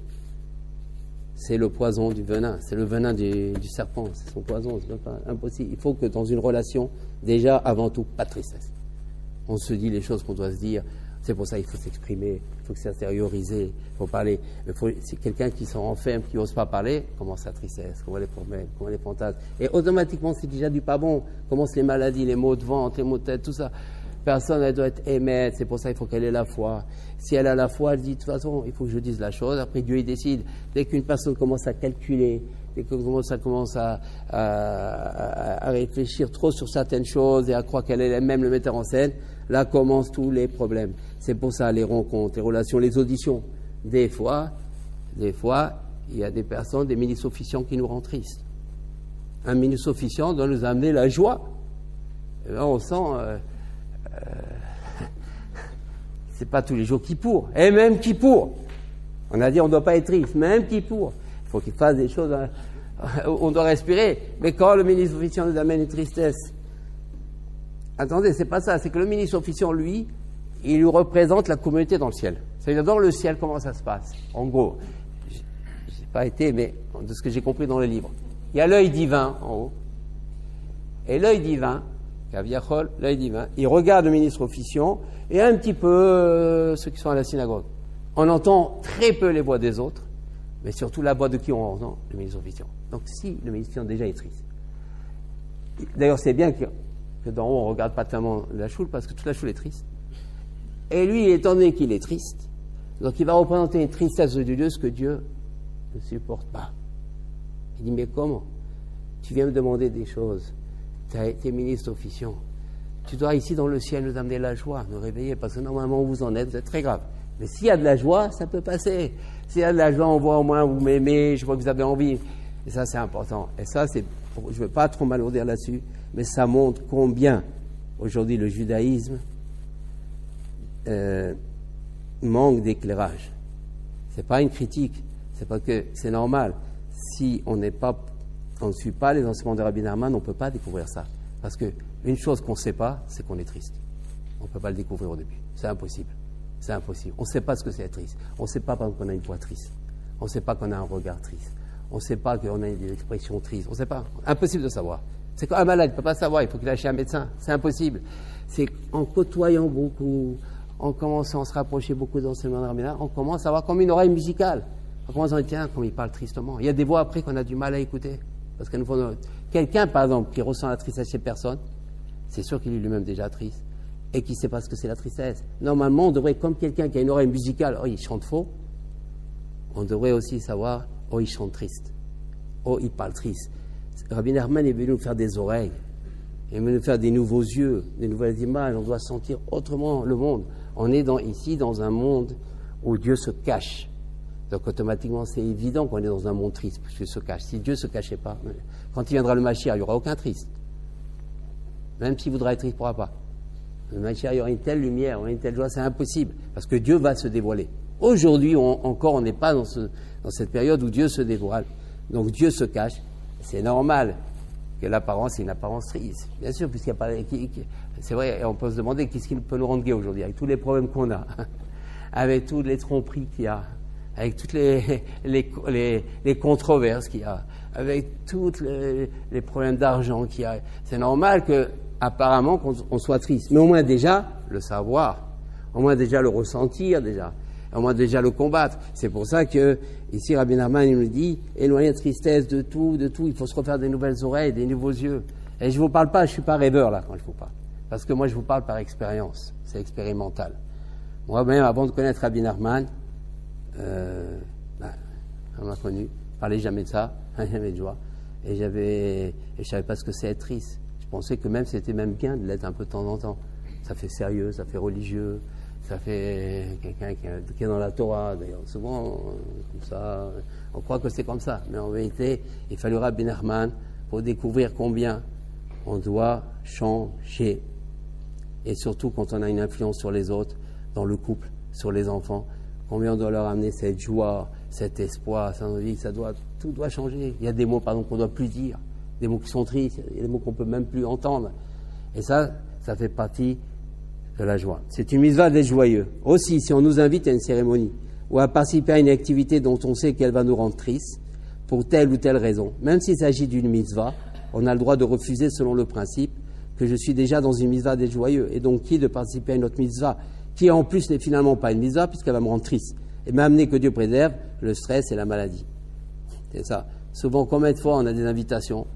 c'est le poison du venin, c'est le venin du serpent, c'est son poison, c'est pas impossible. Il faut que dans une relation, déjà, avant tout, pas de tristesse. On se dit les choses qu'on doit se dire. C'est pour ça qu'il faut s'exprimer, il faut s'intérioriser, il faut parler. C'est quelqu'un qui s'en renferme, qui n'ose pas parler, commence la tristesse, comment les problèmes, comment les fantasmes. Et automatiquement, c'est déjà du pas bon. Commencent les maladies, les maux de ventre, les maux de tête, tout ça. Personne, elle doit être émette, c'est pour ça qu'il faut qu'elle ait la foi. Si elle a la foi, elle dit, de toute façon, il faut que je dise la chose. Après, Dieu, il décide. Dès qu'une personne commence à calculer, dès que commence à réfléchir trop sur certaines choses et à croire qu'elle est elle-même le metteur en scène, là commencent tous les problèmes. C'est pour ça, les rencontres, les relations, les auditions. Des fois, il y a des personnes, des ministres officiants qui nous rendent tristes. Un ministre officiant doit nous amener la joie. Et là, on sent... c'est pas tous les jours Kippour. Et même Kippour. On a dit on ne doit pas être triste. Même Kippour. Il faut qu'il fasse des choses on doit respirer. Mais quand le ministre officiant nous amène une tristesse, attendez, c'est pas ça, c'est que le ministre officiant, lui, il lui représente la communauté dans le ciel. C'est-à-dire dans le ciel, comment ça se passe? En gros, je n'ai pas été, mais de ce que j'ai compris dans le livre, il y a l'œil divin en haut, et l'œil divin, Kaviachol, l'œil divin, il regarde le ministre officiant et un petit peu ceux qui sont à la synagogue. On entend très peu les voix des autres, mais surtout la voix de qui on entend? Le ministre officiant. Donc si le ministre officiant déjà est triste. D'ailleurs, c'est bien que d'en haut on ne regarde pas tellement la choule parce que toute la choule est triste. Et lui, étant donné qu'il est triste, donc il va représenter une tristesse de Dieu, ce que Dieu ne supporte pas. Il dit, mais comment? Tu viens me demander des choses. Tu as été ministre officiant. Tu dois ici dans le ciel nous amener la joie, nous réveiller, parce que normalement vous en êtes, vous êtes très grave. Mais s'il y a de la joie, ça peut passer. S'il y a de la joie, on voit au moins vous m'aimez, je vois que vous avez envie. Et ça, c'est important. Et ça, je ne veux pas trop m'alourdir là-dessus, mais ça montre combien aujourd'hui le judaïsme manque d'éclairage. C'est pas une critique, c'est parce que c'est normal. Si on ne suit pas les enseignements de Rabbi Nachman, on ne peut pas découvrir ça. Parce qu'une chose qu'on ne sait pas, c'est qu'on est triste. On ne peut pas le découvrir au début. C'est impossible. C'est impossible. On ne sait pas ce que c'est être triste. On ne sait pas, par exemple, qu'on a une voix triste. On ne sait pas qu'on a un regard triste. On ne sait pas qu'on a des expressions tristes. On ne sait pas. Impossible de savoir. C'est comme un malade, il ne peut pas savoir. Il faut qu'il aille chez un médecin. C'est impossible. C'est en côtoyant beaucoup, en commençant à se rapprocher beaucoup d'enseignements de Rabbi Nachman, on commence à avoir comme une oreille musicale. On commence à dire, tiens, comme il parle tristement. Il y a des voix après qu'on a du mal à écouter. Parce que quelqu'un, par exemple, qui ressent la tristesse chez personne, c'est sûr qu'il est lui-même déjà triste et qui ne sait pas ce que c'est la tristesse. Normalement, on devrait, comme quelqu'un qui a une oreille musicale, oh, il chante faux, on devrait aussi savoir, oh, il chante triste, oh, il parle triste. Rabbi Nachman est venu nous faire des oreilles, il est venu nous faire des nouveaux yeux, des nouvelles images, on doit sentir autrement le monde. On est ici dans un monde où Dieu se cache. Donc automatiquement, c'est évident qu'on est dans un monde triste, parce qu'il se cache. Si Dieu ne se cachait pas, quand il viendra le Mashiach, il n'y aura aucun triste. Même s'il voudra être triste, il ne pourra pas. Le Mashiach, il y aura une telle lumière, une telle joie, c'est impossible, parce que Dieu va se dévoiler. Aujourd'hui, on n'est pas dans cette période où Dieu se dévoile. Donc Dieu se cache. C'est normal que l'apparence est une apparence triste. Bien sûr, puisqu'il n'y a pas... c'est vrai, on peut se demander qu'est-ce qui peut nous rendre gai aujourd'hui, avec tous les problèmes qu'on a, avec toutes les tromperies qu'il y a, avec toutes les controverses qu'il y a, avec tous les problèmes d'argent qu'il y a. C'est normal apparemment qu'on soit triste. Mais au moins déjà le savoir, au moins déjà le ressentir, au moins déjà le combattre. C'est pour ça que ici Rabbi Nachman il nous dit, éloignez la tristesse de tout, il faut se refaire des nouvelles oreilles, des nouveaux yeux. Et je ne vous parle pas, je ne suis pas rêveur là quand je vous parle. Parce que moi je vous parle par expérience, c'est expérimental. Moi-même, avant de connaître Rabbi Nachman, on m'a connu, je parlais jamais de ça, jamais de joie, et je savais pas ce que c'est être triste. Je pensais que même c'était même bien de l'être un peu de temps en temps. Ça fait sérieux, ça fait religieux, ça fait quelqu'un qui est dans la Torah. D'ailleurs, souvent comme ça, on croit que c'est comme ça, mais en vérité, il fallut Rabbi Nachman pour découvrir combien on doit changer, et surtout quand on a une influence sur les autres, dans le couple, sur les enfants. Combien on doit leur amener cette joie, cet espoir, cette envie, tout doit changer. Il y a des mots, par exemple, qu'on ne doit plus dire, des mots qui sont tristes, il y a des mots qu'on ne peut même plus entendre. Et ça fait partie de la joie. C'est une mitzvah d'être joyeux. Aussi, si on nous invite à une cérémonie ou à participer à une activité dont on sait qu'elle va nous rendre tristes, pour telle ou telle raison, même s'il s'agit d'une mitzvah, on a le droit de refuser selon le principe que je suis déjà dans une mitzvah d'être joyeux. Et donc, qui de participer à une autre mitzvah qui en plus n'est finalement pas une mitzvah puisqu'elle va me rendre triste et m'amener, que Dieu préserve, le stress et la maladie. C'est ça. Souvent, combien de fois on a des invitations,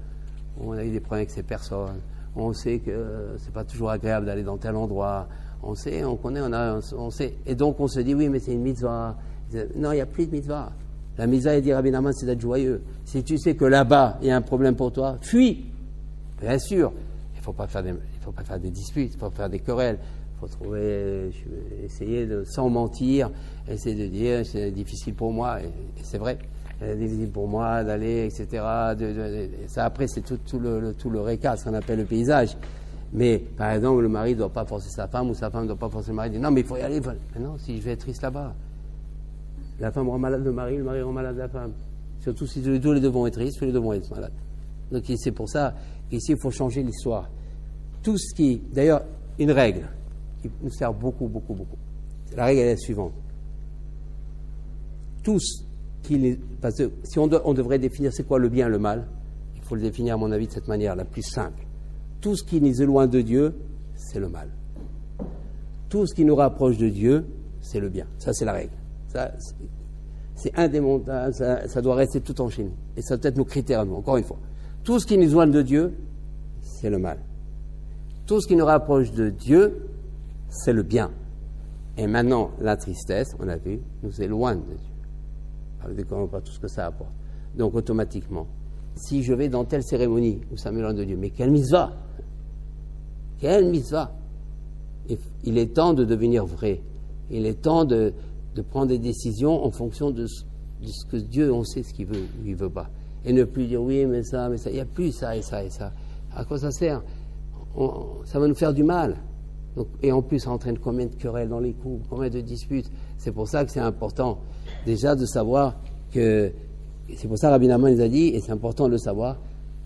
on a eu des problèmes avec ces personnes, on sait que c'est pas toujours agréable d'aller dans tel endroit, on sait, on connaît, on sait, et donc on se dit oui mais c'est une mitzvah. Non, il n'y a plus de mitzvah. La mitzvah, il dit Rabbi Nachman, c'est d'être joyeux. Si tu sais que là-bas il y a un problème pour toi, fuis. Bien sûr, il faut pas faire des disputes, il faut pas faire des querelles. Il faut essayer de, sans mentir, essayer de dire c'est difficile pour moi, et c'est vrai, c'est difficile pour moi d'aller, etc. Ça après c'est tout le récas, ce qu'on appelle le paysage. Mais par exemple, le mari ne doit pas forcer sa femme, ou sa femme ne doit pas forcer le mari, dire non mais il faut y aller. Mais non, si je vais être triste là-bas, la femme rend malade le mari rend malade la femme. Surtout si tous les deux vont être tristes, tous les deux vont être malades. Donc c'est pour ça qu'ici, il faut changer l'histoire. Tout ce qui... D'ailleurs, une règle qui nous sert beaucoup, beaucoup, beaucoup. La règle est la suivante. Tous qui... Parce que si on devrait définir c'est quoi le bien et le mal, il faut le définir, à mon avis, de cette manière la plus simple. Tout ce qui nous éloigne de Dieu, c'est le mal. Tout ce qui nous rapproche de Dieu, c'est le bien. Ça, c'est la règle. Ça, c'est indémontable, ça doit rester tout en chez nous. Et ça doit être nos critères à nous, encore une fois. Tout ce qui nous éloigne de Dieu, c'est le mal. Tout ce qui nous rapproche de Dieu, c'est le bien. Et maintenant, la tristesse, on a vu, nous éloigne de Dieu. Alors, ne découvrons pas tout ce que ça apporte. Donc, automatiquement, si je vais dans telle cérémonie où ça m'éloigne de Dieu, mais quelle mitzvah! Quelle mitzvah! Il est temps de devenir vrai. Il est temps de prendre des décisions en fonction de ce que Dieu, on sait ce qu'il veut ou il ne veut pas. Et ne plus dire oui, mais ça, il n'y a plus ça et ça et ça. À quoi ça sert? Ça va nous faire du mal. Donc, et en plus, ça entraîne combien de querelles dans les couples, combien de disputes. C'est pour ça que c'est important, déjà, de savoir que... C'est pour ça Rabbi Nachman nous a dit, et c'est important de le savoir,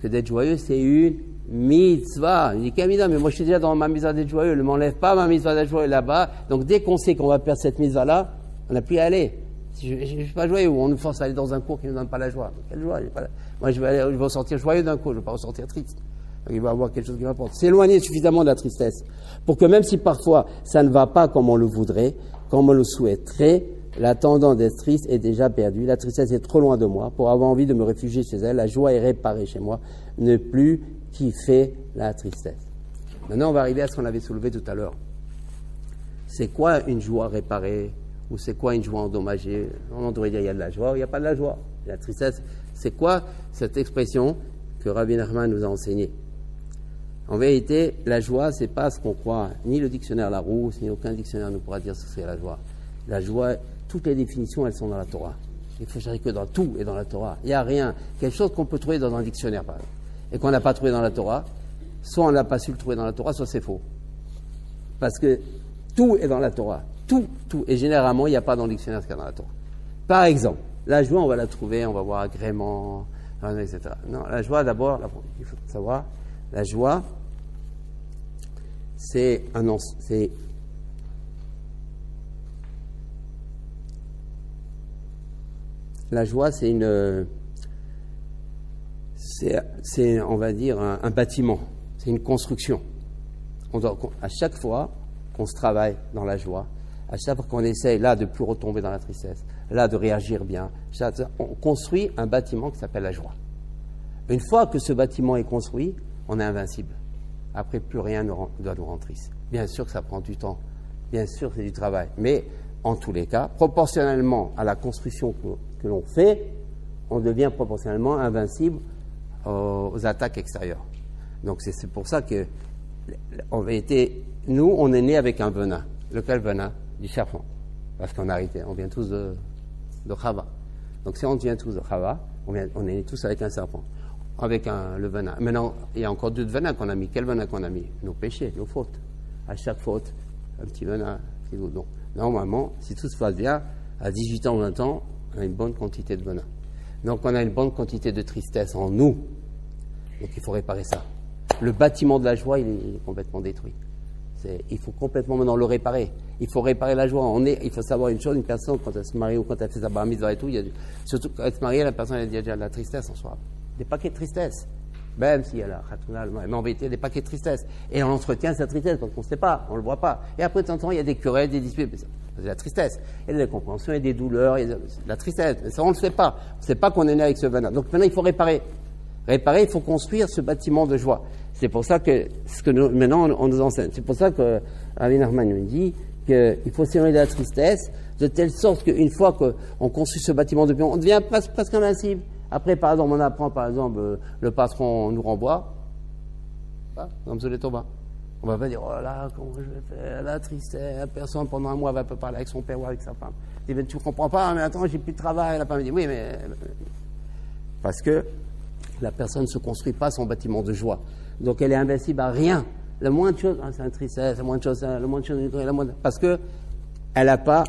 que d'être joyeux, c'est une mitzvah. Il dit qu'Amida, mais moi je suis déjà dans ma mitzvah d'être joyeux, ne m'enlève pas ma mitzvah d'être joyeux là-bas. Donc dès qu'on sait qu'on va perdre cette mitzvah-là, on n'a plus à aller. Si je ne suis pas joyeux, ou on nous force à aller dans un cours qui ne nous donne pas la joie. Quelle joie? Moi je vais ressortir joyeux d'un cours, je ne vais pas ressortir triste. Donc il va y avoir quelque chose qui m'apporte. S'éloigner suffisamment de la tristesse, pour que même si parfois ça ne va pas comme on le voudrait, comme on le souhaiterait, la tendance d'être triste est déjà perdue. La tristesse est trop loin de moi pour avoir envie de me réfugier chez elle. La joie est réparée chez moi. Ne plus kiffer la tristesse. Maintenant, on va arriver à ce qu'on avait soulevé tout à l'heure. C'est quoi une joie réparée? Ou c'est quoi une joie endommagée? On devrait dire il y a de la joie ou il n'y a pas de la joie. La tristesse, c'est quoi cette expression que Rabbi Nachman nous a enseignée? En vérité, la joie, c'est pas ce qu'on croit. Ni le dictionnaire Larousse, ni aucun dictionnaire ne pourra dire ce que c'est la joie. La joie, toutes les définitions, elles sont dans la Torah. Il faut chercher que dans tout et dans la Torah. Il n'y a rien, quelque chose qu'on peut trouver dans un dictionnaire, par exemple, et qu'on n'a pas trouvé dans la Torah, soit on n'a pas su le trouver dans la Torah, soit c'est faux. Parce que tout est dans la Torah. Tout. Et généralement, il n'y a pas dans le dictionnaire ce qu'il y a dans la Torah. Par exemple, la joie, on va la trouver, on va voir agrément, etc. Non, la joie, d'abord, il faut savoir, la joie, la joie, c'est on va dire, un bâtiment. C'est une construction. À chaque fois qu'on se travaille dans la joie, à chaque fois qu'on essaye, là, de ne plus retomber dans la tristesse, là, de réagir bien, on construit un bâtiment qui s'appelle la joie. Une fois que ce bâtiment est construit, on est invincible. Après, plus rien ne doit nous rendre triste. Bien sûr que ça prend du temps. Bien sûr que c'est du travail. Mais, en tous les cas, proportionnellement à la construction que l'on fait, on devient proportionnellement invincible aux attaques extérieures. Donc c'est pour ça que, en vérité, nous, on est nés avec un venin. Lequel venin? Du serpent. Parce on vient tous de Chava. Donc si on vient tous de Chava, on est nés tous avec un serpent. Avec le venin. Maintenant, il y a encore d'autres venins qu'on a mis. Quel venin qu'on a mis? Nos péchés, nos fautes. À chaque faute, un petit venin. Donc, normalement, si tout se passe bien, à 18 ans, 20 ans, on a une bonne quantité de venin. Donc, on a une bonne quantité de tristesse en nous. Donc, il faut réparer ça. Le bâtiment de la joie, il est complètement détruit. Il faut complètement maintenant le réparer. Il faut réparer la joie. Il faut savoir une chose, une personne, quand elle se marie ou quand elle fait sa bar mitzvah et tout, surtout quand elle se marie, la personne, elle a déjà de la tristesse en soi. Des paquets de tristesse. Même s'il y a la khatouna, mais en vérité, des paquets de tristesse. Et on entretient cette tristesse parce qu'on ne sait pas, on ne le voit pas. Et après, de temps en temps, il y a des querelles, des disputes. C'est de la tristesse. Il y a des incompréhensions, il y a des douleurs, il y a de la tristesse. Mais ça, on ne le sait pas. On ne sait pas qu'on est né avec ce venin. Donc maintenant, il faut réparer. Il faut construire ce bâtiment de joie. C'est pour ça que, maintenant, on nous enseigne. C'est pour ça que Rabbi Nachman nous dit qu'il faut s'éloigner de la tristesse, de telle sorte qu'une fois qu'on construit ce bâtiment de joie, on devient presque invincible. Après, par exemple, on apprend, le patron nous renvoie. Dans le Toba. On va pas dire, oh là, comment je vais faire, la tristesse, la personne pendant un mois va pas parler avec son père ou avec sa femme. Il dit, tu comprends pas, mais attends, j'ai plus de travail. La femme dit, oui, mais. Parce que la personne ne se construit pas son bâtiment de joie. Donc elle est invincible à rien. Le moins de choses, c'est une tristesse, le moins de choses, parce que elle n'a pas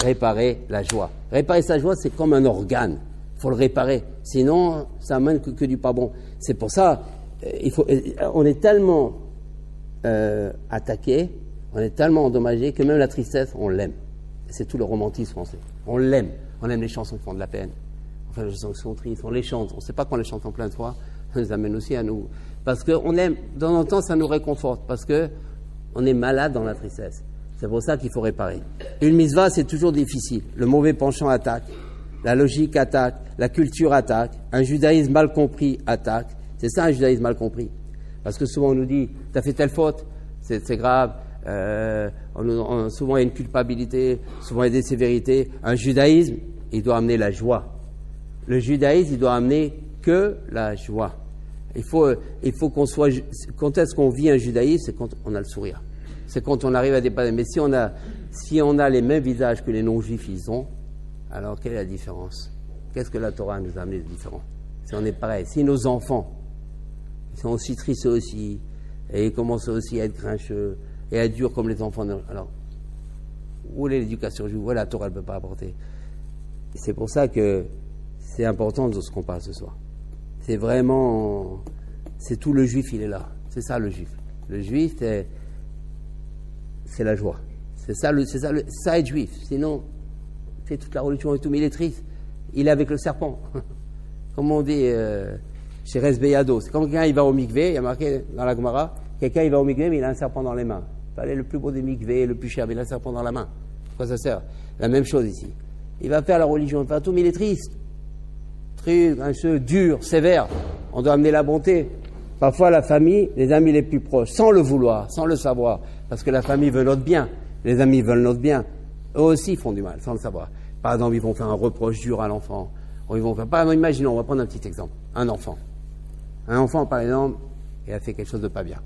réparé la joie. Réparer sa joie, c'est comme un organe. Il faut le réparer. Sinon, ça amène que du pas bon. C'est pour ça, on est tellement attaqué, on est tellement endommagé que même la tristesse, on l'aime. C'est tout le romantisme français. On l'aime. On aime les chansons qui font de la peine. Enfin, les chansons qui sont tristes, on les chante. On ne sait pas qu'on les chante en plein de fois. Ça nous amène aussi à nous. Parce qu'on aime, de temps en temps, ça nous réconforte. Parce qu'on est malade dans la tristesse. C'est pour ça qu'il faut réparer. Une mitzvah, c'est toujours difficile. Le mauvais penchant attaque. La logique attaque. La culture attaque. Un judaïsme mal compris attaque. C'est ça un judaïsme mal compris. Parce que souvent on nous dit, tu as fait telle faute, c'est grave. Souvent il y a une culpabilité, souvent il y a des sévérités. Un judaïsme, il doit amener la joie. Le judaïsme, il doit amener que la joie. Il faut qu'on soit. Quand est-ce qu'on vit un judaïsme? C'est quand on a le sourire. C'est quand on arrive à dépasser. Mais si on a les mêmes visages que les non-juifs ils ont, alors quelle est la différence? Qu'est-ce que la Torah nous a amené de différent? Si on est pareil, si nos enfants ils sont aussi tristes aussi, et ils commencent aussi à être grincheux et à être durs comme les enfants, alors où est l'éducation juive? Où la Torah ne peut pas apporter? Et c'est pour ça que c'est important de ce qu'on parle ce soir. C'est vraiment, c'est tout le juif, il est là. C'est ça le juif. Le juif, c'est la joie. C'est ça être juif. Sinon, c'est toute la religion et tout, mais il est triste. Il est avec le serpent. Comme on dit chez Resbeyado. C'est comme quelqu'un il va au mikvé, il y a marqué dans la Gemara, quelqu'un il va au mikvé, mais il a un serpent dans les mains. Il fallait le plus beau des mikvés, le plus cher, mais il a un serpent dans la main. Pourquoi ça sert? La même chose ici. Il va faire la religion, il va faire tout, mais il est triste. Triste, grincheux, dur, sévère. On doit amener la bonté. Parfois, la famille, les amis les plus proches, sans le vouloir, sans le savoir, parce que la famille veut notre bien, les amis veulent notre bien, eux aussi font du mal, sans le savoir. Par exemple, ils vont faire un reproche dur à l'enfant. Ou ils vont faire, par exemple, imaginons, on va prendre un petit exemple. Un enfant, par exemple, il a fait quelque chose de pas bien.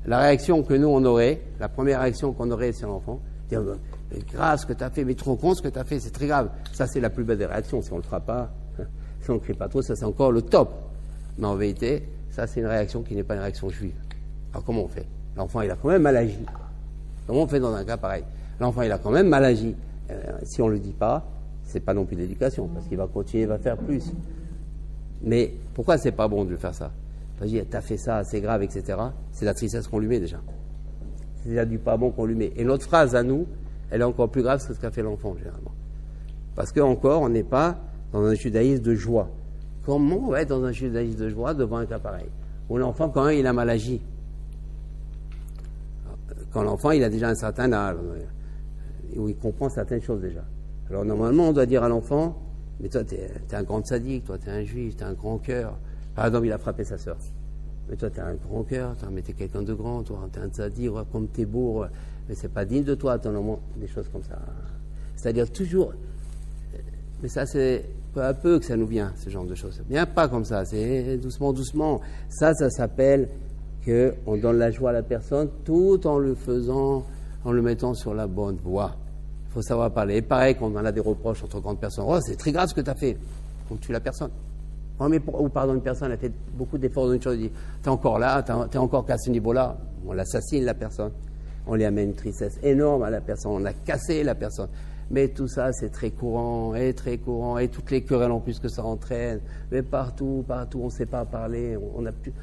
La réaction que nous, on aurait, la première réaction qu'on aurait sur l'enfant, dire, mais grave ce que tu as fait, mais trop con ce que tu as fait, c'est très grave. Ça, c'est la plus belle des réactions. Si on ne le fera pas, si on ne crie pas trop, ça, c'est encore le top. Mais en vérité, ça, c'est une réaction qui n'est pas une réaction juive. Alors, comment on fait? L'enfant, il a quand même mal agi. Comment on fait dans un cas pareil? L'enfant, il a quand même mal agi. Si on ne le dit pas, c'est pas non plus d'éducation, parce qu'il va continuer, il va faire plus. Mais pourquoi c'est pas bon de faire ça? Parce que t'as fait ça, c'est grave, etc. C'est la tristesse qu'on lui met déjà. C'est déjà du pas bon qu'on lui met. Et notre phrase à nous, elle est encore plus grave que ce qu'a fait l'enfant, généralement. Parce qu'encore, on n'est pas dans un judaïsme de joie. Comment on va être dans un judaïsme de joie devant un cas pareil? Où l'enfant, quand même, il a mal agi. Quand l'enfant, il a déjà un certain âge, où il comprend certaines choses déjà. Alors normalement, on doit dire à l'enfant, mais toi, t'es un grand sadique, toi, t'es un juif, t'as un grand cœur. Par exemple, il a frappé sa sœur. Mais toi, t'as un grand cœur, mais t'es quelqu'un de grand, toi, t'es un sadique, comme t'es beau, mais c'est pas digne de toi, normalement, des choses comme ça. C'est-à-dire toujours, mais ça, c'est peu à peu que ça nous vient, ce genre de choses. Ça vient pas comme ça, c'est doucement, doucement. Ça s'appelle qu'on donne la joie à la personne tout en le faisant, en le mettant sur la bonne voie. Il faut savoir parler. Et pareil, quand on a des reproches entre grandes personnes, oh, c'est très grave ce que tu as fait. On tue la personne. Oh, mais ou pardon, une personne a fait beaucoup d'efforts dans une chose, dit, t'es encore là, t'es encore qu'à ce niveau-là. On l'assassine, la personne. On lui amène une tristesse énorme à la personne. On a cassé la personne. Mais tout ça, c'est très courant. Et toutes les querelles en plus que ça entraîne. Mais partout, on ne sait pas parler. On a plus...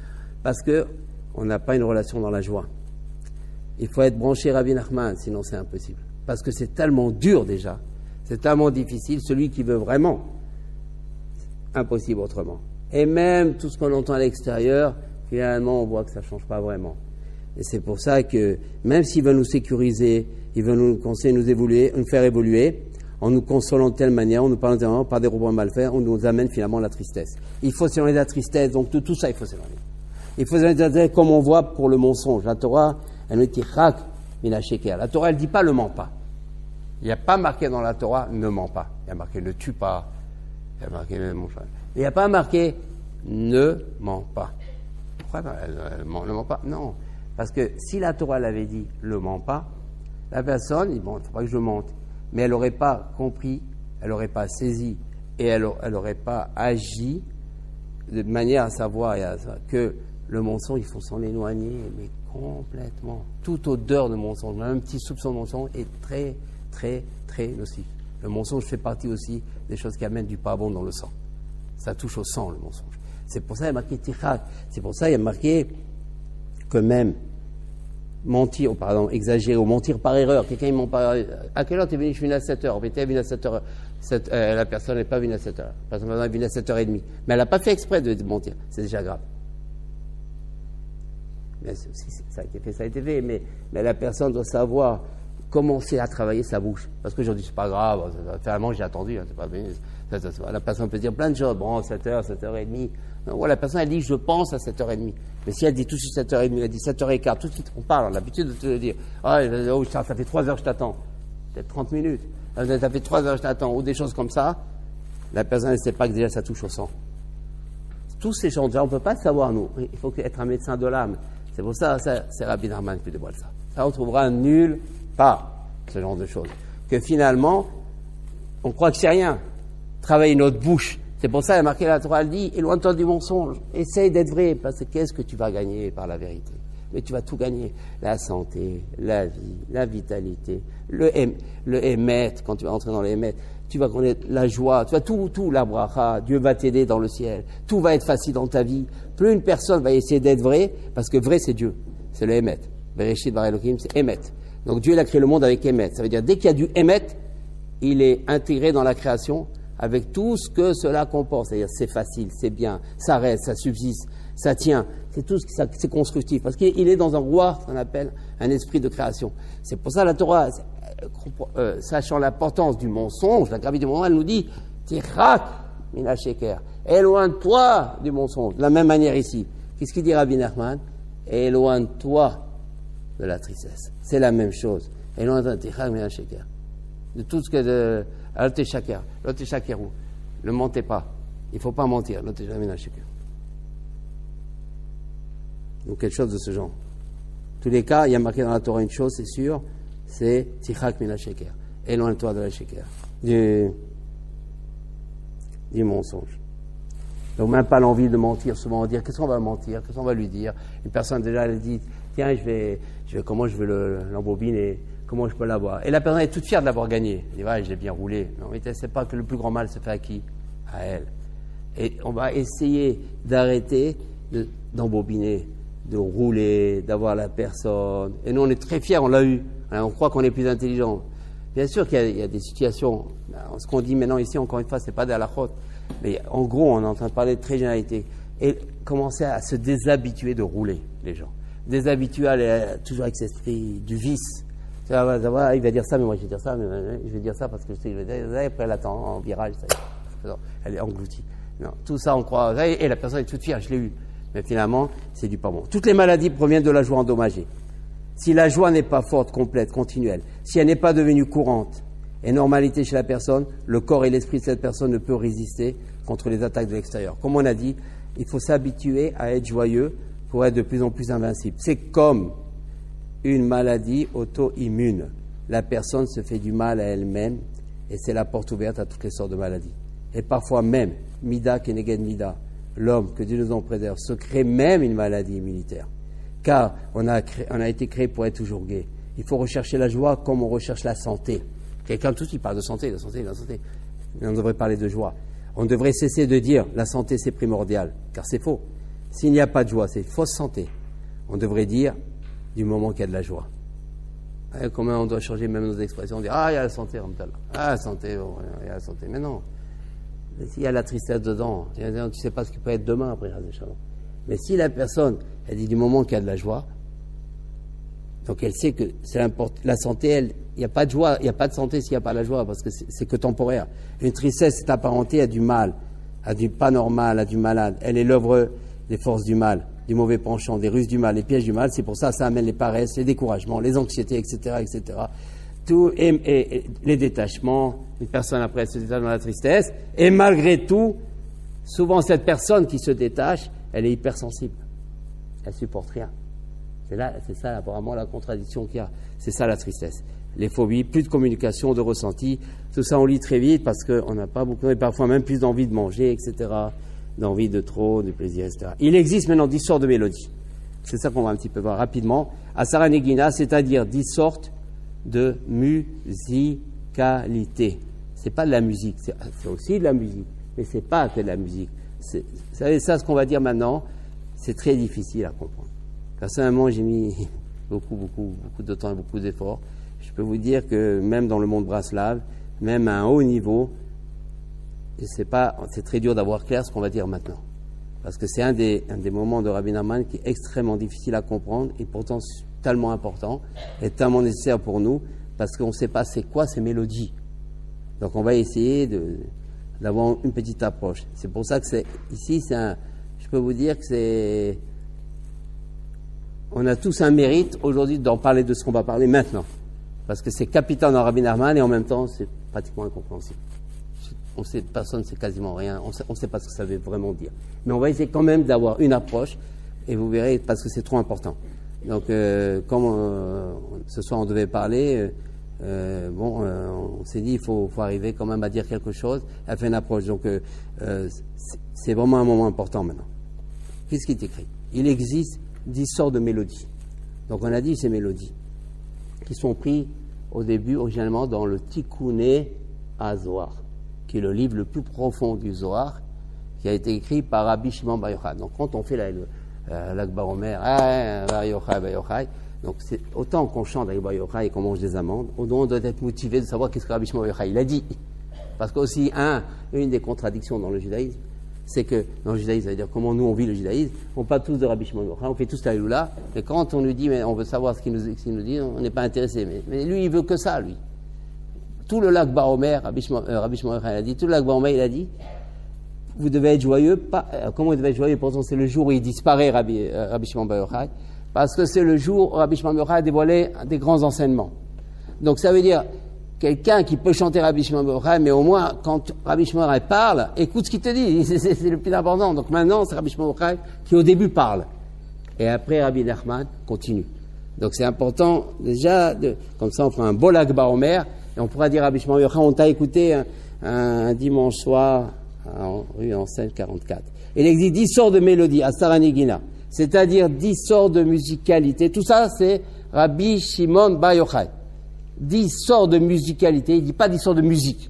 Parce qu'on n'a pas une relation dans la joie. Il faut être branché Rabbi Nachman, sinon c'est impossible. Parce que c'est tellement dur déjà, c'est tellement difficile, celui qui veut vraiment, impossible autrement. Et même tout ce qu'on entend à l'extérieur, finalement on voit que ça ne change pas vraiment. Et c'est pour ça que même s'il veut nous sécuriser, il veut nous conseiller, nous faire évoluer, en nous consolant de telle manière, en nous parlant par des reproches mal faits, on nous amène finalement la tristesse. Il faut s'éloigner de la tristesse, donc tout ça il faut s'éloigner. Il faut s'éloigner comme on voit pour le mensonge. La Torah, elle nous dit Chak mina sheker. La Torah, elle ne dit pas ne mens pas. Il n'y a pas marqué dans la Torah ne mens pas. Il y a marqué ne tue pas. Il y a marqué ne mange pas. Il n'y a pas marqué ne mens pas. Pourquoi ne ment pas? Non. Parce que si la Torah l'avait dit ne mens pas, la personne, il ne faut pas que je mente. Mais elle n'aurait pas compris, elle n'aurait pas saisi et elle n'aurait pas agi de manière à savoir que le mensonge, il faut s'en éloigner, mais complètement. Toute odeur de mensonge, même un petit soupçon de mensonge est très, très, très nocif. Le mensonge fait partie aussi des choses qui amènent du pas bon dans le sang. Ça touche au sang, le mensonge. C'est pour ça qu'il y a marqué tichak. C'est pour ça qu'il y a marqué que même mentir, ou pardon, exagérer, ou mentir par erreur. Quelqu'un, il ment par erreur. À quelle heure tu es venu? Je suis venu à 7h. En fait, tu es venu à 7h. La personne n'est pas venue à 7h. La personne est venue à 7h30. Mais elle n'a pas fait exprès de mentir. C'est déjà grave. Mais ça a été fait, ça a été fait. Mais la personne doit savoir commencer à travailler sa bouche. Parce qu'aujourd'hui, c'est pas grave. Finalement, j'ai attendu. Hein, c'est pas venu. La personne peut dire plein de choses. Bon, 7h, 7h30. Non, la personne, elle dit, je pense à 7h30. Mais si elle dit tout de suite 7h30, elle dit 7h15, tout de suite, on parle, on a l'habitude de te le dire. Ah, oh, ça fait 3 heures, je t'attends. Peut-être 30 minutes. Ça fait 3 heures, je t'attends. Ou des choses comme ça. La personne, elle ne sait pas que déjà ça touche au sang. Tous ces gens, déjà, on ne peut pas le savoir, nous. Il faut être un médecin de l'âme. C'est pour ça, c'est Rabbi Nachman qui dévoile ça. Ça, on trouvera nulle part, ce genre de choses. Que finalement, on croit que c'est rien. Travailler notre bouche. C'est pour ça, il a marqué la Torah, elle dit, éloigne-toi du mensonge. Essaye d'être vrai, parce que qu'est-ce que tu vas gagner par la vérité? Mais tu vas tout gagner. La santé, la vie, la vitalité, le émet, quand tu vas entrer dans l'émet, tu vas connaître la joie, tu vas tout, la bracha, Dieu va t'aider dans le ciel. Tout va être facile dans ta vie. Plus une personne va essayer d'être vraie, parce que vrai, c'est Dieu. C'est le émet. Bereshit bara Elohim, c'est émet. Donc Dieu, il a créé le monde avec émet. Ça veut dire, dès qu'il y a du émet, il est intégré dans la création, avec tout ce que cela comporte, c'est-à-dire c'est facile, c'est bien, ça reste, ça subsiste, ça tient, c'est tout ce qui c'est constructif, parce qu'il est dans un roi, qu'on appelle un esprit de création. C'est pour ça la Torah, sachant l'importance du mensonge, la gravité du mensonge, elle nous dit tichak mina sheker, éloigne-toi du mensonge. De la même manière ici, qu'est-ce qu'il dit Rabbi Nachman? Éloigne-toi de la tristesse. C'est la même chose. Éloigne-toi de tichak mina sheker. De tout ce que de l'autre shaker, l'autre shakerou. Ne mentez pas. Il ne faut pas mentir. L'autre shaker. Donc quelque chose de ce genre. En tous les cas, il y a marqué dans la Torah une chose, c'est sûr, c'est tichak mina sheker. Éloigne-toi de la sheker. Du mensonge. Donc même pas l'envie de mentir. Souvent on va dire, qu'est-ce qu'on va mentir? Qu'est-ce qu'on va lui dire? Une personne déjà, elle dit, tiens, comment je vais l'embobiner? Comment je peux l'avoir? Et la personne est toute fière de l'avoir gagné. Elle dit, ouais, je l'ai bien roulé. Non, mais c'est pas que le plus grand mal se fait à qui? À elle. Et on va essayer d'arrêter d'embobiner, de rouler, d'avoir la personne. Et nous, on est très fiers, on l'a eu. On croit qu'on est plus intelligent. Bien sûr qu'il y a des situations. Ce qu'on dit maintenant ici, encore une fois, c'est pas de la faute. Mais en gros, on est en train de parler de très généralité. Et commencer à se déshabituer de rouler, les gens. Déshabituer à aller toujours avec cet esprit du vice. Il va dire ça, mais moi je vais dire ça, mais je vais dire ça parce que je sais, après elle attend en virage, elle est engloutie. Non, tout ça on croit, et la personne est toute fière, je l'ai eu. Mais finalement, c'est du pas bon. Toutes les maladies proviennent de la joie endommagée. Si la joie n'est pas forte, complète, continuelle, si elle n'est pas devenue courante et normalité chez la personne, le corps et l'esprit de cette personne ne peuvent résister contre les attaques de l'extérieur. Comme on a dit, il faut s'habituer à être joyeux pour être de plus en plus invincible. C'est comme une maladie auto-immune. La personne se fait du mal à elle-même et c'est la porte ouverte à toutes les sortes de maladies. Et parfois même, Mida keneged Mida, l'homme, que Dieu nous en préserve, se crée même une maladie immunitaire. Car on a été créé pour être toujours gai. Il faut rechercher la joie comme on recherche la santé. Quelqu'un tout de suite parle de santé, de santé, de santé. Mais on devrait parler de joie. On devrait cesser de dire la santé c'est primordial, car c'est faux. S'il n'y a pas de joie, c'est fausse santé. On devrait dire du moment qu'il y a de la joie. Comment on doit changer même nos expressions, on dit ah il y a la santé, ah la santé, oh, il y a la santé, mais non. S'il y a la tristesse dedans, tu ne sais pas ce qui peut être demain après. Mais si la personne, elle dit du moment qu'il y a de la joie, donc elle sait que c'est important. La santé, il n'y a pas de joie, il n'y a pas de santé s'il n'y a pas de la joie, parce que c'est que temporaire. Une tristesse est apparentée à du mal, à du pas normal, à du malade. Elle est l'œuvre des forces du mal, du mauvais penchant, des ruses du mal, les pièges du mal. C'est pour ça que ça amène les paresses, les découragements, les anxiétés, etc., etc. Tout, et les détachements. Une personne après elle se détache dans la tristesse, et malgré tout, souvent cette personne qui se détache, elle est hypersensible. Elle supporte rien. C'est ça apparemment la contradiction qu'il y a. C'est ça la tristesse. Les phobies, plus de communication, de ressenti, tout ça on lit très vite parce qu'on n'a pas beaucoup, et parfois même plus d'envie de manger, etc., d'envie de trop, de plaisir, etc. Il existe maintenant 10 sortes de mélodies. C'est ça qu'on va un petit peu voir rapidement. Asara Negina, c'est-à-dire 10 sortes de musicalité. C'est pas de la musique, c'est aussi de la musique, mais c'est pas que de la musique. Vous savez, ça, ce qu'on va dire maintenant, c'est très difficile à comprendre. Personnellement, j'ai mis beaucoup de temps et beaucoup d'efforts. Je peux vous dire que même dans le monde Braslav, même à un haut niveau, c'est très dur d'avoir clair ce qu'on va dire maintenant. Parce que c'est un des moments de Rabbi Nachman qui est extrêmement difficile à comprendre et pourtant tellement important et tellement nécessaire pour nous parce qu'on ne sait pas c'est quoi ces mélodies. Donc on va essayer d'avoir une petite approche. C'est pour ça que je peux vous dire que on a tous un mérite aujourd'hui d'en parler de ce qu'on va parler maintenant. Parce que c'est capital dans Rabbi Nachman et en même temps c'est pratiquement incompréhensible. On sait, personne ne sait quasiment rien, on ne sait pas ce que ça veut vraiment dire. Mais on va essayer quand même d'avoir une approche, et vous verrez, parce que c'est trop important. Donc, comme ce soir on devait parler, on s'est dit il faut arriver quand même à dire quelque chose, à faire une approche. Donc, c'est vraiment un moment important maintenant. Qu'est-ce qui est écrit? Il existe 10 sortes de mélodies. Donc, on a dit ces mélodies, qui sont prises au début, originalement, dans le Tikkuné HaZohar, qui est le livre le plus profond du Zohar, qui a été écrit par Rabbi Shimon Bar Yochai. Donc quand on fait l'Akbar Omer, Bar Yochai, donc c'est autant qu'on chante avec Bar Yochai et qu'on mange des amandes, on doit être motivé de savoir qu'est-ce que Rabbi Shimon Bar Yochai il a dit. Parce qu'aussi, une des contradictions dans le judaïsme, c'est que dans le judaïsme, ça veut dire comment nous on vit le judaïsme, on parle tous de Rabbi Shimon Bar Yochai, on fait tous la Lula, et quand on nous dit, mais on veut savoir ce qu'il nous dit, on n'est pas intéressé. Mais lui, il veut que ça, lui. Tout le lac Baromer, Rabbi Shimon a dit, tout le lac Baromer, il a dit, vous devez être joyeux, comment vous devez être joyeux? Pourtant, c'est le jour où il disparaît, Rabbi Shimon Bar Yochai, parce que c'est le jour où Rabbi Shimon Bar Yochai a dévoilé des grands enseignements. Donc, ça veut dire, quelqu'un qui peut chanter Rabbi Shimon Bar Yochai, mais au moins, quand Rabbi Shimon Bar Yochai parle, écoute ce qu'il te dit, c'est le plus important. Donc, maintenant, c'est Rabbi Shimon Bar Yochai qui, au début, parle. Et après, Rabbi Nachman continue. Donc, c'est important, déjà, comme ça, on fera un beau lac Baromer, et on pourra dire à Rabbi Shimon Bar Yochai, on t'a écouté un dimanche soir rue Enseigne 44. Il existe 10 sortes de mélodies, à Saranigina, c'est-à-dire 10 sortes de musicalité. Tout ça, c'est Rabbi Shimon Bar Yochai. 10 sortes de musicalité, il ne dit pas 10 sortes de musique,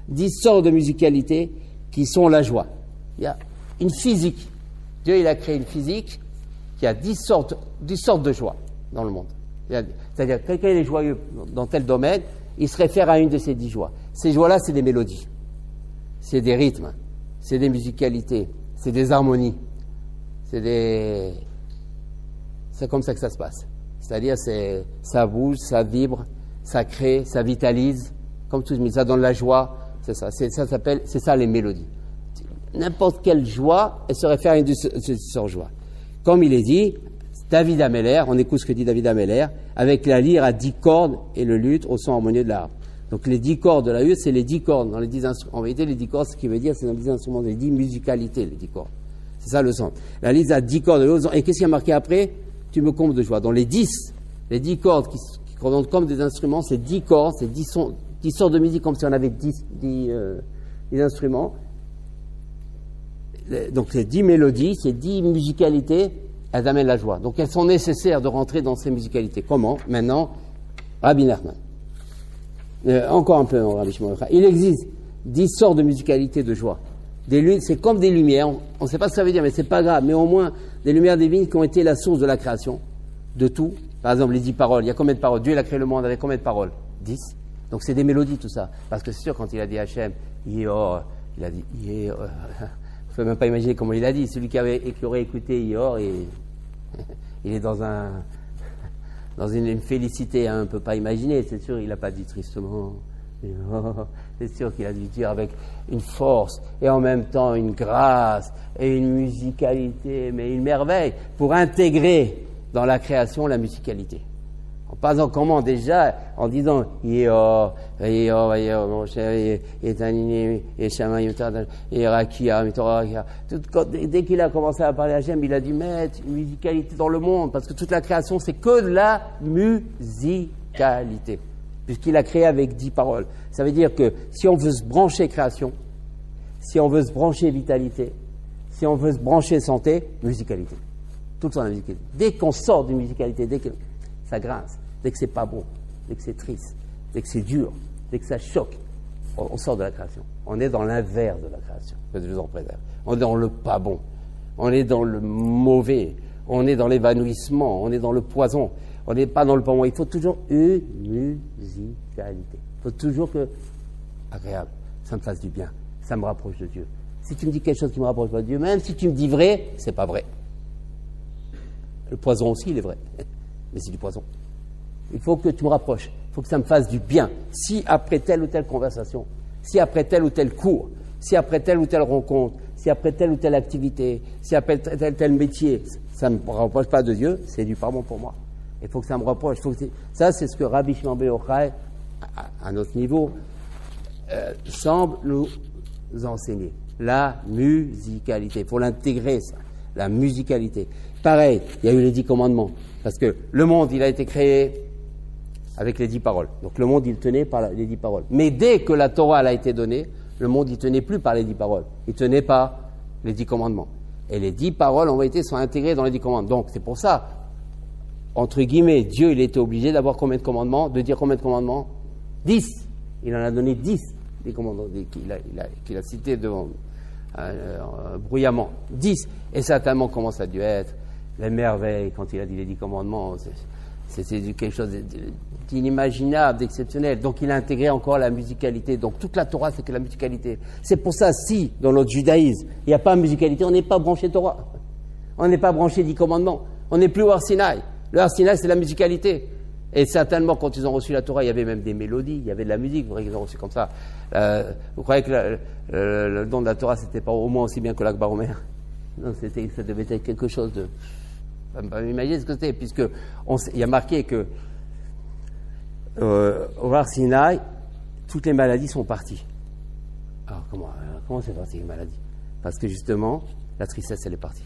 10 sortes de musicalité qui sont la joie. Il y a une physique. Dieu, il a créé une physique qui a 10 sortes de joie dans le monde. C'est-à-dire, quelqu'un est joyeux dans tel domaine, il se réfère à une de ces 10 joies. Ces joies-là, c'est des mélodies, c'est des rythmes, c'est des musicalités, c'est des harmonies, c'est comme ça que ça se passe. C'est-à-dire, ça bouge, ça vibre, ça crée, ça vitalise, comme tout, mais ça donne la joie, c'est ça. C'est ça les mélodies. N'importe quelle joie, elle se réfère à une de ces joies. Comme il est dit, David Ameller, on écoute ce que dit David Ameller, avec la lyre à 10 cordes et le luth au son harmonieux de la harpe. Donc les 10 cordes de la luth, c'est les 10 cordes dans les 10 instruments. En vérité, les 10 cordes, ce qui veut dire, c'est dans les 10 instruments, les 10 musicalités, les 10 cordes. C'est ça le sens. La lyre à 10 cordes de l'autre. Et qu'est-ce qui a marqué après? Tu me combles de joie. Dans les 10 cordes qui représentent comme des instruments, c'est 10 cordes, c'est 10 sortes de musique, comme si on avait 10 instruments. Donc c'est 10 mélodies, c'est 10 musicalités, elles amènent la joie. Donc elles sont nécessaires de rentrer dans ces musicalités. Comment? Maintenant, Rabbi Nachman. Encore un peu, Rabbi Shimon Bar Yochai. Il existe 10 sortes de musicalités de joie. C'est comme des lumières, on ne sait pas ce que ça veut dire, mais c'est pas grave, mais au moins des lumières divines qui ont été la source de la création, de tout. Par exemple, les 10 paroles, il y a combien de paroles? Dieu, il a créé le monde avec combien de paroles? 10. Donc c'est des mélodies, tout ça. Parce que c'est sûr, quand il a dit Hachem, Yehor, il a dit Yehor. Je ne peux même pas imaginer comment il a dit. Celui qui aurait écouté Yehor, il est dans une félicité, on ne peut pas imaginer. C'est sûr, il n'a pas dit tristement. C'est sûr qu'il a dû dire avec une force et en même temps une grâce et une musicalité, mais une merveille pour intégrer dans la création la musicalité. En parlant comment déjà, en disant Yehor, mon cher, dès qu'il a commencé à parler à Hachem, il a dû mettre une musicalité dans le monde, parce que toute la création, c'est que de la musicalité, puisqu'il a créé avec 10 paroles. Ça veut dire que si on veut se brancher création, si on veut se brancher vitalité, si on veut se brancher santé, musicalité. Tout le temps la musicalité. Dès qu'on sort d'une musicalité, dès que ça grince, dès que c'est pas beau, dès que c'est triste, dès que c'est dur, dès que ça choque, on sort de la création. On est dans l'inverse de la création, que Dieu nous en préserve. On est dans le pas bon. On est dans le mauvais. On est dans l'évanouissement. On est dans le poison. On n'est pas dans le pas bon. Il faut toujours une musicalité. Il faut toujours que, agréable, ça me fasse du bien. Ça me rapproche de Dieu. Si tu me dis quelque chose qui me rapproche pas de Dieu, même si tu me dis vrai, c'est pas vrai. Le poison aussi, il est vrai. Mais c'est du poison. Il faut que tu me rapproches. Il faut que ça me fasse du bien. Si après telle ou telle conversation, si après tel ou tel cours, si après telle ou telle rencontre, si après telle ou telle activité, si après tel métier, ça ne me rapproche pas de Dieu, c'est du pardon pour moi. Il faut que ça me rapproche. Ça, c'est ce que Rabbi Shimon ben Yochai, à notre niveau, semble nous enseigner. La musicalité. Il faut l'intégrer, ça. La musicalité. Pareil, il y a eu les 10 commandements. Parce que le monde, il a été créé avec les 10 paroles. Donc le monde, il tenait par les 10 paroles. Mais dès que la Torah elle a été donnée, le monde, il tenait plus par les 10 paroles. Il tenait par les 10 commandements. Et les 10 paroles, en vérité, sont intégrées dans les 10 commandements. Donc c'est pour ça, entre guillemets, Dieu, il était obligé d'avoir combien de commandements? De dire combien de commandements? 10. Il en a donné 10, des commandements qu'il a cités devant bruyamment. 10. Et certainement, comment ça a dû être les merveilles, quand il a dit les 10 commandements, c'était quelque chose d'inimaginable, d'exceptionnel. Donc il a intégré encore la musicalité. Donc toute la Torah, c'est que la musicalité. C'est pour ça, si dans notre judaïsme, il n'y a pas de musicalité, on n'est pas branché Torah. On n'est pas branché 10 commandements. On n'est plus au Har Sinaï. Le Har Sinaï, c'est la musicalité. Et certainement, quand ils ont reçu la Torah, il y avait même des mélodies, il y avait de la musique, vous croyez qu'ils ont reçu comme ça. Vous croyez que le don de la Torah, c'était pas au moins aussi bien que l'Akbar Omer? Non, ça devait être quelque chose de... Pas m'imaginer ce que c'était, puisque il y a marqué que au Har Sinaï, toutes les maladies sont parties. Alors comment c'est parti les maladies? Parce que justement, la tristesse, elle est partie.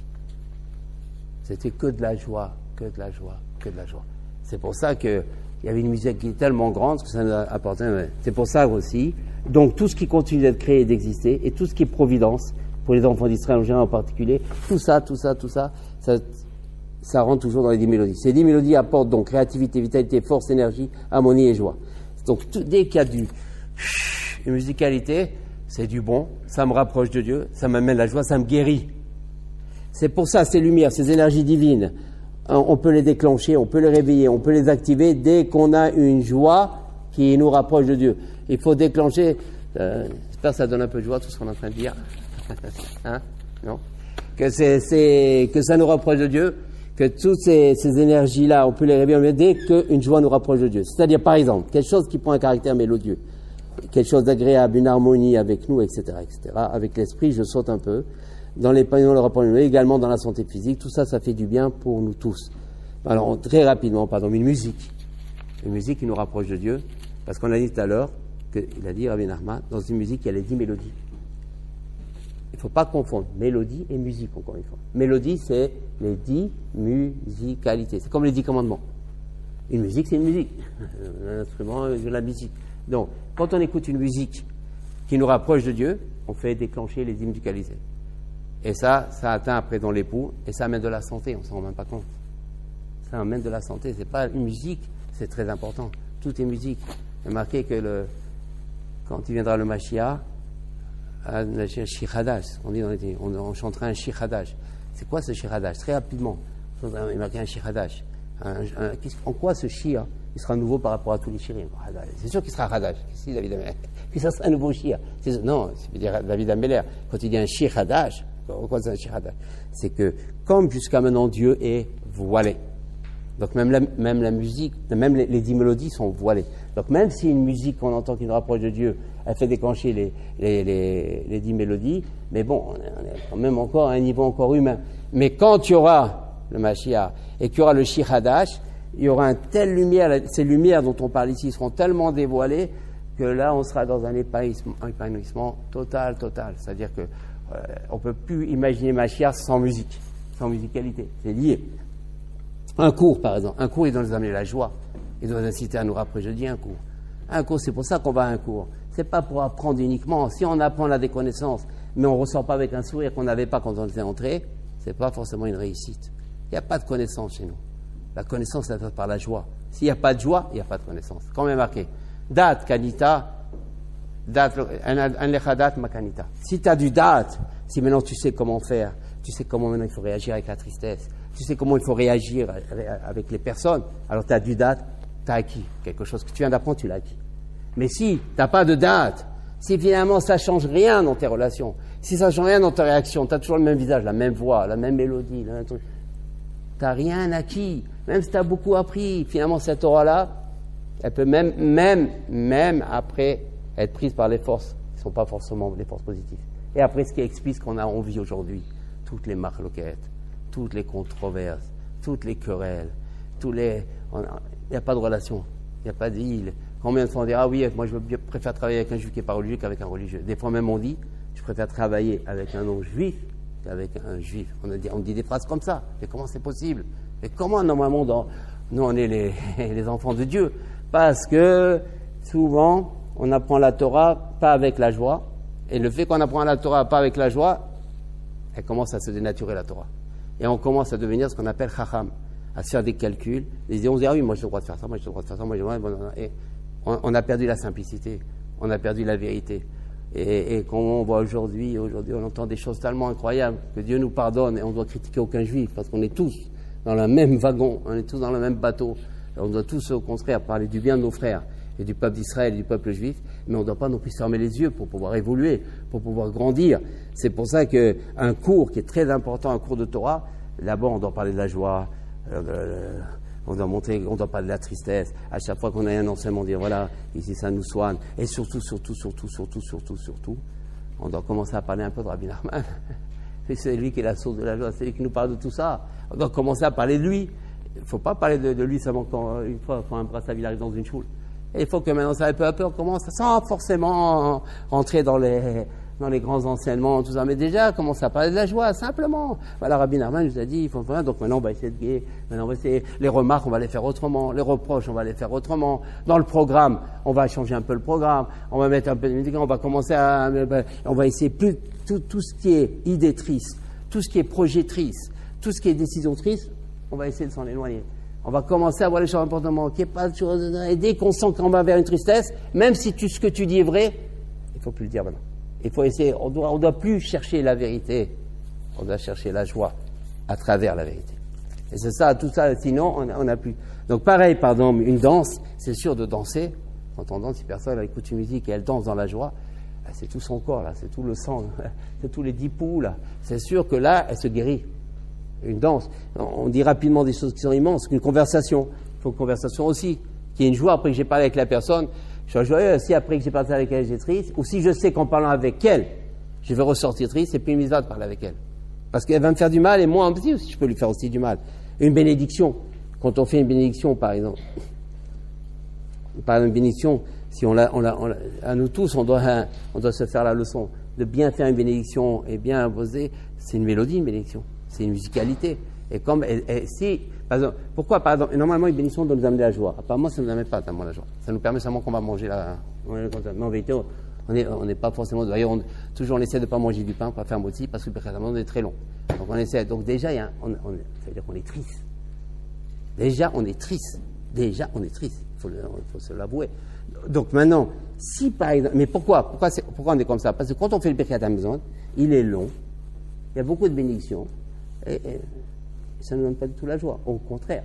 C'était que de la joie, que de la joie, que de la joie. C'est pour ça qu'il y avait une musique qui est tellement grande que ça nous apportait. C'est pour ça aussi. Donc tout ce qui continue d'être créé et d'exister, et tout ce qui est providence, pour les enfants d'Israël en général en particulier, tout ça, ça rentre toujours dans les 10 mélodies. Ces 10 mélodies apportent donc créativité, vitalité, force, énergie, harmonie et joie. Donc dès qu'il y a une musicalité, c'est du bon, ça me rapproche de Dieu, ça m'amène la joie, ça me guérit. C'est pour ça, ces lumières, ces énergies divines, on peut les déclencher, on peut les réveiller, on peut les activer dès qu'on a une joie qui nous rapproche de Dieu. Il faut déclencher, j'espère que ça donne un peu de joie tout ce qu'on est en train de dire, hein? Non? Que ça nous rapproche de Dieu, que toutes ces énergies-là, on peut les réveiller dès qu'une joie nous rapproche de Dieu. C'est-à-dire, par exemple, quelque chose qui prend un caractère mélodieux, quelque chose d'agréable, une harmonie avec nous, etc., etc. Avec l'esprit, je saute un peu. Dans les païens, le rapport de également dans la santé physique, tout ça, ça fait du bien pour nous tous. Alors, très rapidement, une musique qui nous rapproche de Dieu, parce qu'on a dit tout à l'heure, il a dit Rabbi Nachman, dans une musique, il y a les 10 mélodies. Il ne faut pas confondre mélodie et musique, encore une fois. Mélodie, c'est les 10 musicalités. C'est comme les 10 commandements. Une musique, c'est une musique. Un instrument, de la musique. Donc, quand on écoute une musique qui nous rapproche de Dieu, on fait déclencher les 10 musicalités. Et ça atteint après dans l'époux, et ça amène de la santé, on ne s'en rend même pas compte. Ça amène de la santé, c'est pas une musique, c'est très important. Tout est musique. Il y a marqué que quand il viendra le Mashiach, un Shir Hadash, on chantera un Shir Hadash. C'est quoi ce Shir Hadash? Très rapidement, il y a marqué un Shir Hadash. En quoi ce Shir, il sera nouveau par rapport à tous les Shirim? C'est sûr qu'il sera Hadash. Si David Ameller. Puis ça sera un nouveau Shir. Non, c'est dire David Ameller. Quand il dit un Shir Hadash, pourquoi c'est un Shir Hadash? C'est que, comme jusqu'à maintenant Dieu est voilé. Donc même la musique, même les 10 mélodies sont voilées. Donc même si une musique qu'on entend qui nous rapproche de Dieu, elle fait déclencher les 10 mélodies, mais bon, on est quand même encore à un niveau encore humain. Mais quand il y aura le Mashiach et qu'il y aura le Shir Hadash, il y aura une telle lumière, ces lumières dont on parle ici seront tellement dévoilées que là on sera dans un épanouissement total. C'est-à-dire que on ne peut plus imaginer Mashiach sans musique, sans musicalité. C'est lié. Un cours, par exemple. Un cours, il doit nous amener la joie. Il doit nous inciter à nous rapprocher de Dieu, un cours. Un cours, c'est pour ça qu'on va à un cours. C'est pas pour apprendre uniquement. Si on apprend là des connaissances, mais on ne ressort pas avec un sourire qu'on n'avait pas quand on était entré, c'est pas forcément une réussite. Il n'y a pas de connaissance chez nous. La connaissance, ça passe par la joie. S'il n'y a pas de joie, il n'y a pas de connaissance. Quand même marqué. Dat, Kanita, Si tu as du date, si maintenant tu sais comment faire, tu sais comment maintenant il faut réagir avec la tristesse, tu sais comment il faut réagir avec les personnes, alors tu as du date, tu as acquis quelque chose que tu viens d'apprendre, tu l'as acquis. Mais si tu n'as pas de date, si finalement ça ne change rien dans tes relations, si ça ne change rien dans tes réactions, tu as toujours le même visage, la même voix, la même mélodie, le même truc, tu n'as rien acquis. Même si tu as beaucoup appris, finalement cette aura-là, elle peut même après être prise par les forces qui ne sont pas forcément des forces positives. Et après, ce qui explique ce qu'on a envie aujourd'hui, toutes les marloquettes, toutes les controverses, toutes les querelles, il n'y a pas de relation, il n'y a pas d'île. Combien de fois on dit, ah oui, moi je préfère travailler avec un juif qui n'est pas religieux qu'avec un religieux. Des fois même on dit, je préfère travailler avec un non-juif qu'avec un juif. On dit des phrases comme ça. Mais comment c'est possible? Mais comment normalement, nous on est les enfants de Dieu? Parce que souvent, on apprend la Torah pas avec la joie. Et le fait qu'on apprend la Torah pas avec la joie, elle commence à se dénaturer la Torah. Et on commence à devenir ce qu'on appelle chacham, à se faire des calculs. Et on se dit, ah oui, moi j'ai le droit de faire ça, moi j'ai le droit de faire ça, moi j'ai le droit de... Et on a perdu la simplicité, on a perdu la vérité. Et comme on voit aujourd'hui, on entend des choses tellement incroyables, que Dieu nous pardonne et on ne doit critiquer aucun juif, parce qu'on est tous dans le même wagon, on est tous dans le même bateau. On doit tous, au contraire, parler du bien de nos frères et du peuple d'Israël et du peuple juif, mais on ne doit pas non plus fermer les yeux pour pouvoir évoluer, pour pouvoir grandir. C'est pour ça qu'un cours qui est très important, un cours de Torah, d'abord on doit parler de la joie, on doit parler de la tristesse. À chaque fois qu'on a un enseignement, dire voilà, ici ça nous soigne. Et surtout, on doit commencer à parler un peu de Rabbi Nachman. C'est lui qui est la source de la joie, c'est lui qui nous parle de tout ça. On doit commencer à parler de lui. Il ne faut pas parler de lui seulement une fois quand un brassaville arrive dans une choule. Et il faut que maintenant, ça peu à peu, on commence sans forcément rentrer dans les grands enseignements, tout ça. Mais déjà, commencer à parler de la joie, simplement. Voilà, Rabbi Nachman nous a dit, il faut faire, donc maintenant on va essayer de guérir. Maintenant on va essayer, les remarques, on va les faire autrement. Les reproches, on va les faire autrement. Dans le programme, on va changer un peu le programme. On va mettre un peu de musique, on va commencer on va essayer plus, tout ce qui est idée triste, tout ce qui est projet triste, tout ce qui est décision triste, on va essayer de s'en éloigner. On va commencer à voir les choses importantes, qu'il n'y ait pas de choses. Et dès qu'on sent qu'on va vers une tristesse, même si ce que tu dis est vrai, il ne faut plus le dire maintenant. Il faut essayer, on doit plus chercher la vérité, on doit chercher la joie à travers la vérité. Et c'est ça, tout ça, sinon on n'a plus. Donc pareil, pardon, une danse, c'est sûr de danser. Quand on danse, si personne elle écoute une musique et elle danse dans la joie, c'est tout son corps, là, c'est tout le sang, c'est tous les 10 poux, là. C'est sûr que là, elle se guérit. Une danse. On dit rapidement des choses qui sont immenses. Une conversation. Il faut une conversation aussi. Qu'il y ait une joie après que j'ai parlé avec la personne. Je suis joyeux si après que j'ai parlé avec elle, j'ai triste. Ou si je sais qu'en parlant avec elle, je vais ressortir triste, c'est plus une mise de parler avec elle. Parce qu'elle va me faire du mal et moi aussi, je peux lui faire aussi du mal. Une bénédiction. Quand on fait une bénédiction, par exemple. Par une bénédiction, si à nous tous, on doit se faire la leçon. De bien faire une bénédiction et bien imposer, c'est une mélodie, une bénédiction. C'est une musicalité. Et comme, si, par exemple, pourquoi, par exemple, normalement, une bénédiction doit nous amener la joie. Apparemment, ça ne nous amène pas tellement la joie. Ça nous permet seulement qu'on va manger la. Mais en vérité, on n'est pas forcément. D'ailleurs, toujours on essaie de ne pas manger du pain, pas faire moti, parce que le précédemment est très long. Donc on essaie. Donc déjà, ça veut dire qu'on est triste. Déjà, on est triste. Il faut se l'avouer. Donc maintenant, si par exemple. Mais pourquoi on est comme ça? Parce que quand on fait le Birkat Hamazon, il est long, il y a beaucoup de bénédictions. Et ça ne nous donne pas du tout la joie. Au contraire,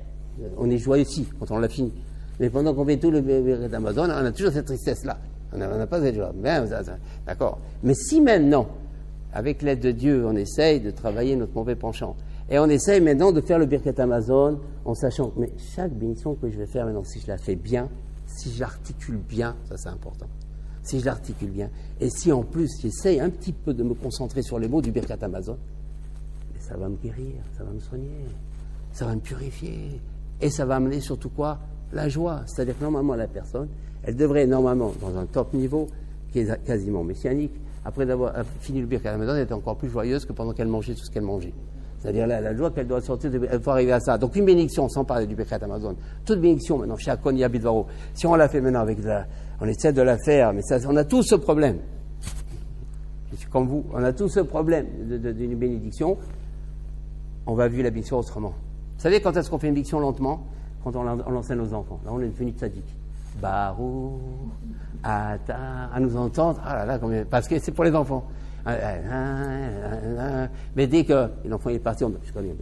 on est joyeux aussi quand on l'a fini. Mais pendant qu'on fait tout le Birkat Hamazon, on a toujours cette tristesse-là. On n'a pas cette joie. D'accord. Mais si maintenant, avec l'aide de Dieu, on essaye de travailler notre mauvais penchant, et on essaye maintenant de faire le Birkat Hamazon en sachant que chaque bénédiction que je vais faire maintenant, si je la fais bien, si je l'articule bien, ça c'est important. Si je l'articule bien, et si en plus j'essaye un petit peu de me concentrer sur les mots du Birkat Hamazon, ça va me guérir, ça va me soigner, ça va me purifier, et ça va amener surtout quoi? La joie. C'est-à-dire que normalement la personne, elle devrait normalement, dans un top niveau, qui est quasiment messianique, après d'avoir fini le Birkat Hamazon, elle est encore plus joyeuse que pendant qu'elle mangeait tout ce qu'elle mangeait. C'est-à-dire la joie qu'elle doit sortir, elle faut arriver à ça. Donc une bénédiction, sans parler du Birkat Hamazon, toute bénédiction maintenant, chez Akon Yabidvaro, si on la fait maintenant avec on essaie de la faire, mais ça, on a tous ce problème. Je suis comme vous, on a tous ce problème d'une bénédiction. On va vivre la bénédiction autrement. Vous savez quand est-ce qu'on fait une bénédiction lentement? Quand on l'enseigne aux enfants. Là, on est devenu tzaddik. Barou, à nous entendre. Ah là là, combien, parce que c'est pour les enfants. Mais dès que l'enfant est parti, je connais,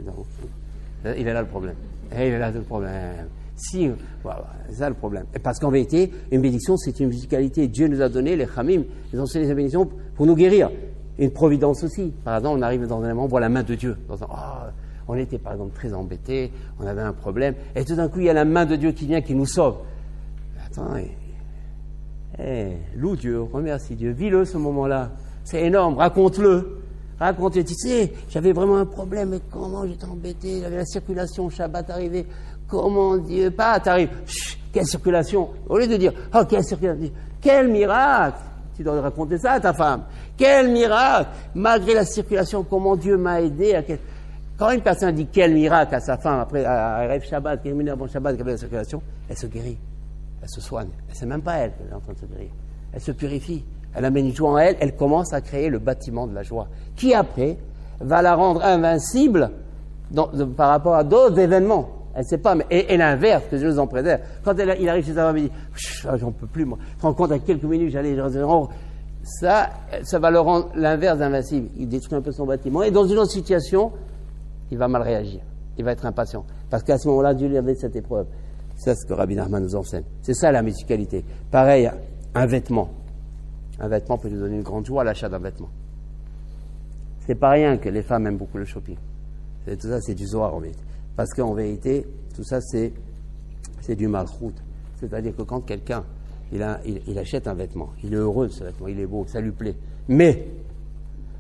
il est là le problème. Il est là le problème. Si, voilà, c'est ça le problème. Et parce qu'en vérité, une bénédiction, c'est une musicalité. Dieu nous a donné, les Khamim, ils ont enseigné les bénédictions pour nous guérir. Une providence aussi. Par exemple, on arrive dans un moment, on voit la main de Dieu. On était par exemple très embêtés, on avait un problème, et tout d'un coup, il y a la main de Dieu qui vient, qui nous sauve. Attends, loue Dieu, remercie Dieu, vis-le ce moment-là. C'est énorme, raconte-le. Raconte-le, tu sais, j'avais vraiment un problème, mais comment j'étais embêté, j'avais la circulation, Shabbat arrivé, comment Dieu, t'arrive, quelle circulation, au lieu de dire, oh, quelle circulation, quel miracle, tu dois raconter ça à ta femme, quel miracle, malgré la circulation, comment Dieu m'a aidé à Quand une personne dit quel miracle à sa femme, après, à rêve Shabbat, quelques minutes avant Shabbat, qu'elle a la circulation, elle se guérit, elle se soigne, c'est même pas elle qui est en train de se guérir, elle se purifie. Elle amène une joie en elle, elle commence à créer le bâtiment de la joie, qui après va la rendre invincible par rapport à d'autres événements. Elle ne sait pas, mais et l'inverse, que Dieu nous en préserve. Quand il arrive chez sa femme, il dit j'en peux plus, moi. Tu te rends compte, à quelques minutes, ça va le rendre l'inverse d'invincible. Il détruit un peu son bâtiment, et dans une autre situation, il va mal réagir. Il va être impatient. Parce qu'à ce moment-là, Dieu lui avait cette épreuve. C'est ce que Rabbi Nachman nous enseigne. C'est ça la musicalité. Pareil, un vêtement. Un vêtement peut nous donner une grande joie à l'achat d'un vêtement. C'est pas rien que les femmes aiment beaucoup le shopping. Tout ça, c'est du Zohar en vérité. Parce qu'en vérité, tout ça, c'est du malchout. C'est-à-dire que quand quelqu'un, il achète un vêtement, il est heureux de ce vêtement, il est beau, ça lui plaît. Mais,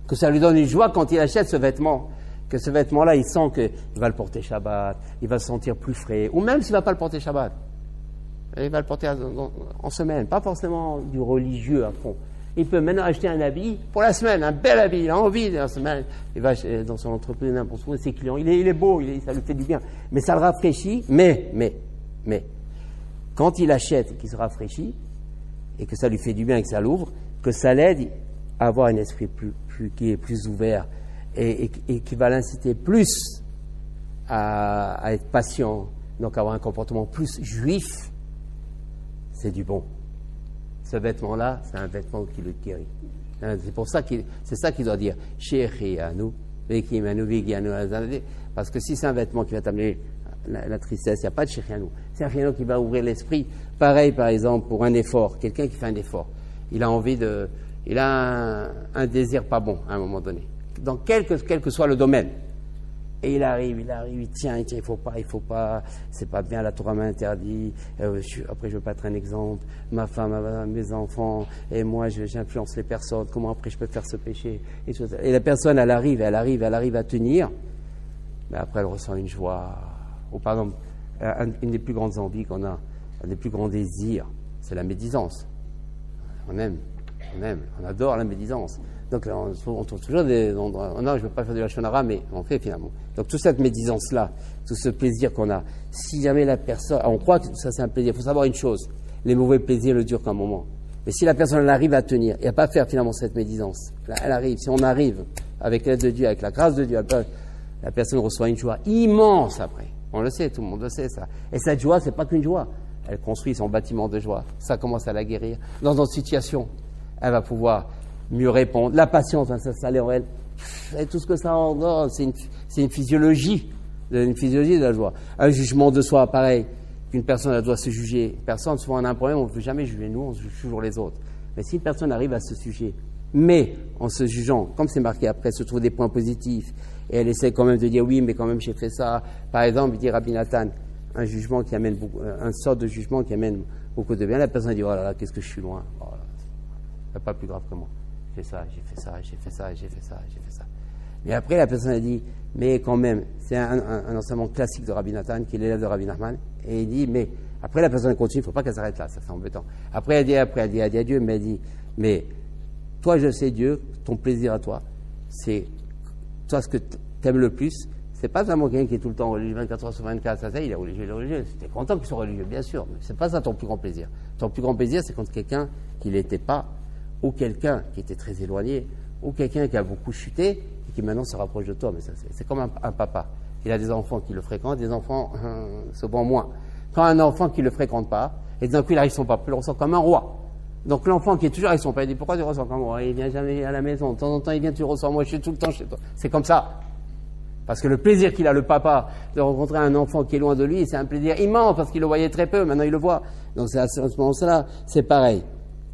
que ça lui donne une joie quand il achète ce vêtement, que ce vêtement-là, il sent qu'il va le porter Shabbat, il va se sentir plus frais, ou même s'il ne va pas le porter Shabbat. Il va le porter en semaine, pas forcément du religieux à fond. Il peut maintenant acheter un habit pour la semaine, un bel habit, il a envie de la semaine. Il va dans son entreprise, n'importe où, ses clients, il est beau, ça lui fait du bien. Mais ça le rafraîchit, mais, quand il achète et qu'il se rafraîchit, et que ça lui fait du bien et que ça l'ouvre, que ça l'aide à avoir un esprit qui est plus ouvert et qui va l'inciter plus à être patient, donc avoir un comportement plus juif, c'est du bon. Ce vêtement-là, c'est un vêtement qui le guérit. C'est pour ça c'est ça qu'il doit dire. Parce que si c'est un vêtement qui va t'amener la tristesse, il n'y a pas de Shechianou. C'est un Shechianou qui va ouvrir l'esprit. Pareil, par exemple, pour un effort. Quelqu'un qui fait un effort. Il a un désir pas bon à un moment donné. Dans quel que soit le domaine. Et il arrive, il tient, il faut pas, c'est pas bien, la Torah m'a interdit, après je veux pas être un exemple, ma femme, mes enfants, et moi j'influence les personnes, comment après je peux faire ce péché, et la personne elle arrive à tenir, mais après elle ressent une joie, ou par exemple, une des plus grandes envies qu'on a, un des plus grands désirs, c'est la médisance. On adore la médisance. Donc on trouve toujours des endroits. Non, je ne veux pas faire de la shonara, mais on fait finalement. Donc toute cette médisance-là, tout ce plaisir qu'on a, si jamais la personne, on croit que ça c'est un plaisir, il faut savoir une chose, les mauvais plaisirs ne durent qu'un moment. Mais si la personne elle arrive à tenir et à pas faire finalement cette médisance, là, elle arrive, si on arrive avec l'aide de Dieu, avec la grâce de Dieu, la personne reçoit une joie immense après. On le sait, tout le monde le sait ça. Et cette joie, c'est pas qu'une joie. Elle construit son bâtiment de joie. Ça commence à la guérir. Dans une situation, elle va pouvoir mieux répondre. La patience va s'installer en elle. Et tout ce que ça engendre, c'est une physiologie de la joie. Un jugement de soi, pareil. Qu'une personne elle doit se juger. Personne, souvent on a un problème, on ne veut jamais juger nous, on juge toujours les autres. Mais si une personne arrive à se juger, mais en se jugeant, comme c'est marqué après, se trouve des points positifs, et elle essaie quand même de dire oui, mais quand même j'ai fait ça. Par exemple, il dit Rabbi Nathan, un jugement qui amène un sort de jugement qui amène beaucoup de bien. La personne dit oh là là, qu'est-ce que je suis loin. Oh là, c'est pas plus grave que moi. J'ai fait ça, j'ai fait ça, j'ai fait ça, j'ai fait ça, j'ai fait ça. Mais après, la personne a dit, mais quand même, c'est un enseignement classique de Rabbi Nathan, qui est l'élève de Rabbi Nachman, et il dit, mais après la personne continue, il ne faut pas qu'elle s'arrête là, ça c'est embêtant. Après, elle dit à Dieu, mais elle dit, mais toi, je sais Dieu, ton plaisir à toi, c'est toi ce que tu aimes le plus, c'est pas seulement quelqu'un qui est tout le temps religieux 24 heures sur 24, ça il est religieux, tu es content qu'il soit religieux, bien sûr, mais c'est pas ça ton plus grand plaisir. Ton plus grand plaisir, c'est quand quelqu'un qui l'était pas, ou quelqu'un qui était très éloigné, ou quelqu'un qui a beaucoup chuté, et qui maintenant se rapproche de toi. Mais ça, c'est comme un papa. Il a des enfants qui le fréquentent, des enfants, souvent moins. Quand un enfant qui ne le fréquente pas, Et d'un coup, il arrive son papa, il le ressent comme un roi. Donc l'enfant qui est toujours avec son père, il dit, pourquoi tu le ressens comme un roi? Il vient jamais à la maison. De temps en temps, il vient, tu le ressens. Moi, je suis tout le temps chez toi. C'est comme ça. Parce que le plaisir qu'il a, le papa, de rencontrer un enfant qui est loin de lui, c'est un plaisir immense parce qu'il le voyait très peu. Maintenant, il le voit. Donc c'est à ce moment-là, c'est pareil.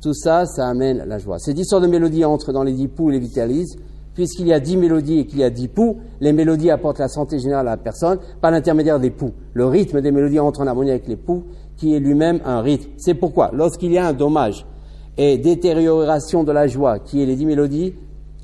Tout ça, ça amène la joie. Ces 10 sortes de mélodies entrent dans les 10 poux et les vitalisent. Puisqu'il y a 10 mélodies et qu'il y a 10 poux, les mélodies apportent la santé générale à la personne par l'intermédiaire des poux. Le rythme des mélodies entre en harmonie avec les poux, qui est lui-même un rythme. C'est pourquoi, lorsqu'il y a un dommage et détérioration de la joie, qui est les 10 mélodies,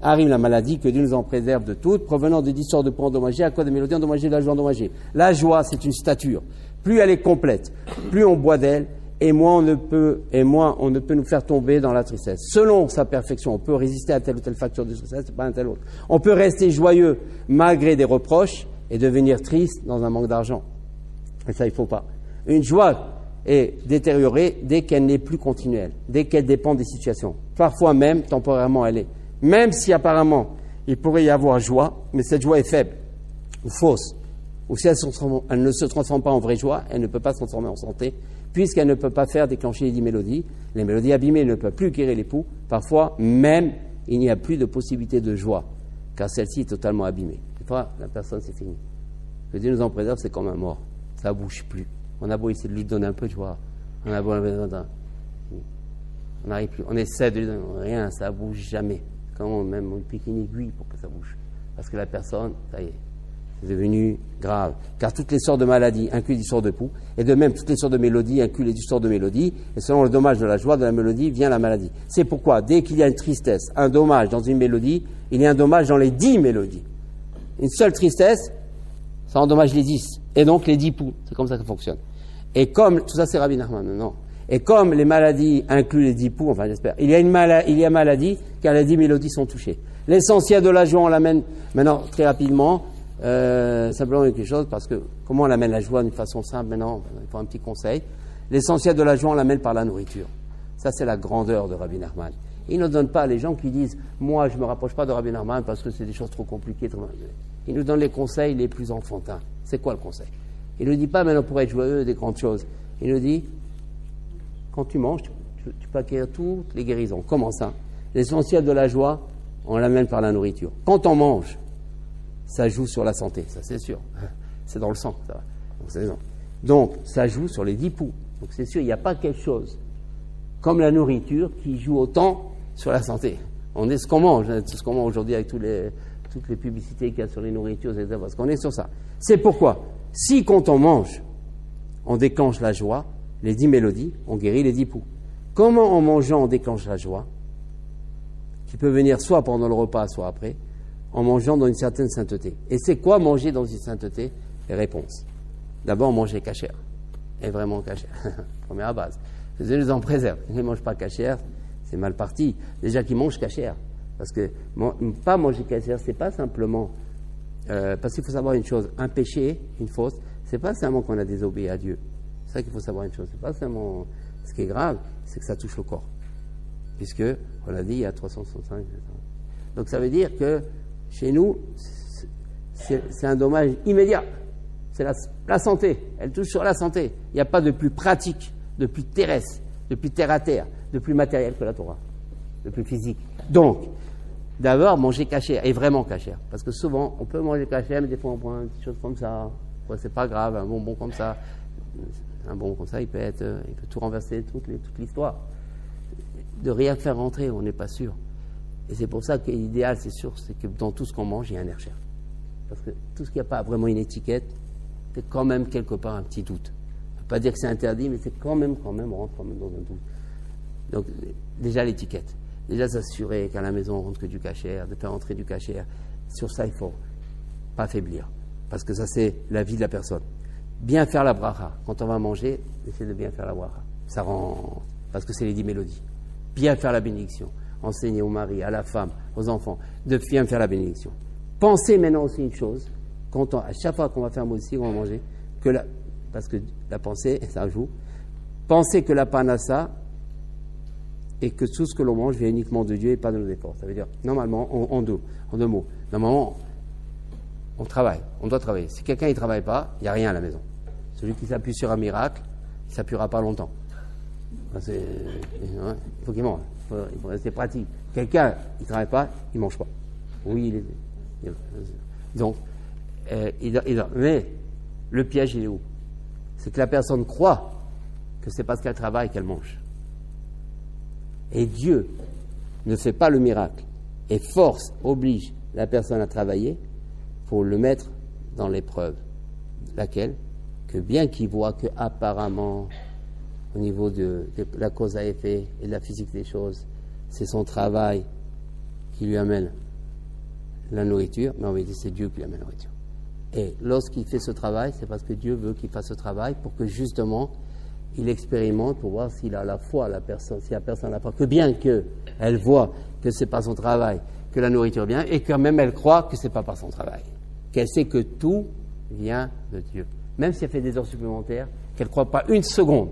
arrive la maladie, que Dieu nous en préserve de toutes, provenant des 10 sortes de poux endommagés à cause des mélodies endommagées de la joie endommagée. La joie, c'est une stature. Plus elle est complète, plus on boit d'elle, et moins on ne peut nous faire tomber dans la tristesse. Selon sa perfection, on peut résister à telle ou telle facture de tristesse, pas à telle autre. On peut rester joyeux malgré des reproches et devenir triste dans un manque d'argent. Et ça, il ne faut pas. Une joie est détériorée dès qu'elle n'est plus continuelle, dès qu'elle dépend des situations. Parfois même, temporairement, elle est. Même si apparemment, il pourrait y avoir joie, mais cette joie est faible ou fausse, ou si elle ne se transforme pas en vraie joie, elle ne peut pas se transformer en santé, puisqu'elle ne peut pas faire déclencher les 10 mélodies. Les mélodies abîmées ne peuvent plus guérir l'époux. Parfois, même, il n'y a plus de possibilité de joie, car celle-ci est totalement abîmée. Des fois, la personne, c'est fini. Que Dieu nous en préserve, c'est comme un mort. Ça ne bouge plus. On a beau essayer de lui donner un peu de joie. On a beau... On n'arrive plus. On essaie de lui donner rien, ça ne bouge jamais. Quand même, on pique une aiguille pour que ça bouge. Parce que la personne, ça y est, c'est devenu grave. Car toutes les sortes de maladies incluent les sortes de poux, et de même toutes les sortes de mélodies incluent les sortes de mélodies, et selon le dommage de la joie de la mélodie vient la maladie. C'est pourquoi, dès qu'il y a une tristesse, un dommage dans une mélodie, il y a un dommage dans les 10 mélodies. Une seule tristesse, ça endommage les 10, et donc les 10 poux. C'est comme ça que ça fonctionne. Et comme, tout ça c'est Rabbi Nachman, non. Et comme les maladies incluent les 10 poux, enfin j'espère, il y a maladie car les 10 mélodies sont touchées. L'essentiel de la joie, on l'amène maintenant très rapidement, simplement quelque chose, parce que comment on amène la joie d'une façon simple maintenant, il faut un petit conseil. L'essentiel de la joie, on l'amène par la nourriture. Ça, c'est la grandeur de Rabbi Nachman. Il ne donne pas les gens qui disent « Moi, je ne me rapproche pas de Rabbi Nachman parce que c'est des choses trop compliquées. » Il nous donne les conseils les plus enfantins. C'est quoi le conseil? Il ne nous dit pas « Maintenant, pour être joyeux, des grandes choses. » Il nous dit « Quand tu manges, tu peux acquérir toutes les guérisons. » Comment ça? L'essentiel de la joie, on l'amène par la nourriture. Quand on mange, ça joue sur la santé, ça c'est sûr. C'est dans le sang, ça va. Donc, ça joue sur les 10 poux. Donc, c'est sûr, il n'y a pas quelque chose comme la nourriture qui joue autant sur la santé. On est ce qu'on mange, c'est ce qu'on mange aujourd'hui avec toutes les publicités qu'il y a sur les nourritures, etc. Parce qu'on est sur ça. C'est pourquoi, si quand on mange, on déclenche la joie, les 10 mélodies, on guérit les 10 poux. Comment en mangeant on déclenche la joie, qui peut venir soit pendant le repas, soit après, en mangeant dans une certaine sainteté. Et c'est quoi manger dans une sainteté? Les réponses. D'abord, manger cachère. Et vraiment cachère. Première base. Dieu nous en préserve. Ils ne mangent pas cachère, c'est mal parti. Déjà qu'ils mangent cachère. Parce que pas manger cachère, c'est pas simplement... parce qu'il faut savoir une chose, un péché, une faute, c'est pas seulement qu'on a désobéi à Dieu. C'est ça qu'il faut savoir une chose. C'est pas seulement... Ce qui est grave, c'est que ça touche le corps. Puisque, on l'a dit, il y a 365... Donc ça veut dire que chez nous, c'est un dommage immédiat. C'est la santé. Elle touche sur la santé. Il n'y a pas de plus pratique, de plus terrestre, de plus terre à terre, de plus matériel que la Torah, de plus physique. Donc, d'abord, manger cachère, et vraiment cachère. Parce que souvent, on peut manger cachère, mais des fois, on prend une petite chose comme ça. Ouais, c'est pas grave, un bonbon comme ça. Un bonbon comme ça, il peut tout renverser, toute l'histoire. De rien faire rentrer, on n'est pas sûr. Et c'est pour ça que l'idéal, c'est sûr, c'est que dans tout ce qu'on mange, il y a un air cher. Parce que tout ce qui n'a pas vraiment une étiquette, c'est quand même quelque part un petit doute. On ne peut pas dire que c'est interdit, mais c'est quand même, on rentre quand même dans un doute. Donc, déjà l'étiquette. Déjà s'assurer qu'à la maison, on rentre que du cachère, de faire entrer du cachère. Sur ça, il ne faut pas faiblir. Parce que ça, c'est la vie de la personne. Bien faire la bracha. Quand on va manger, essayez de bien faire la bracha. Ça rend... Parce que c'est les 10 mélodies. Bien faire la bénédiction. Enseigner au mari, à la femme, aux enfants, de bien faire la bénédiction. Pensez maintenant aussi une chose, à chaque fois qu'on va faire aussi, on va manger, parce que la pensée, ça joue, pensez que la panassa et que tout ce que l'on mange vient uniquement de Dieu et pas de nos efforts. Ça veut dire, normalement, en deux mots, normalement, on travaille, on doit travailler. Si quelqu'un ne travaille pas, il n'y a rien à la maison. Celui qui s'appuie sur un miracle, il ne s'appuiera pas longtemps. Il faut qu'il mange. Il faut rester pratique. Quelqu'un, il ne travaille pas, il ne mange pas. Oui, donc, mais le piège, il est où? C'est que la personne croit que c'est parce qu'elle travaille qu'elle mange. Et Dieu ne fait pas le miracle et oblige la personne à travailler pour le mettre dans l'épreuve. Laquelle? Que bien qu'il voit que apparemment, au niveau de la cause à effet et de la physique des choses, c'est son travail qui lui amène la nourriture, mais en vérité c'est Dieu qui lui amène la nourriture. Et lorsqu'il fait ce travail, c'est parce que Dieu veut qu'il fasse ce travail pour que justement il expérimente pour voir s'il a la foi, si la personne n'a pas, que bien qu'elle voit que c'est pas son travail, que la nourriture vient, et quand même elle croit que c'est pas par son travail, qu'elle sait que tout vient de Dieu. Même si elle fait des heures supplémentaires, qu'elle ne croit pas une seconde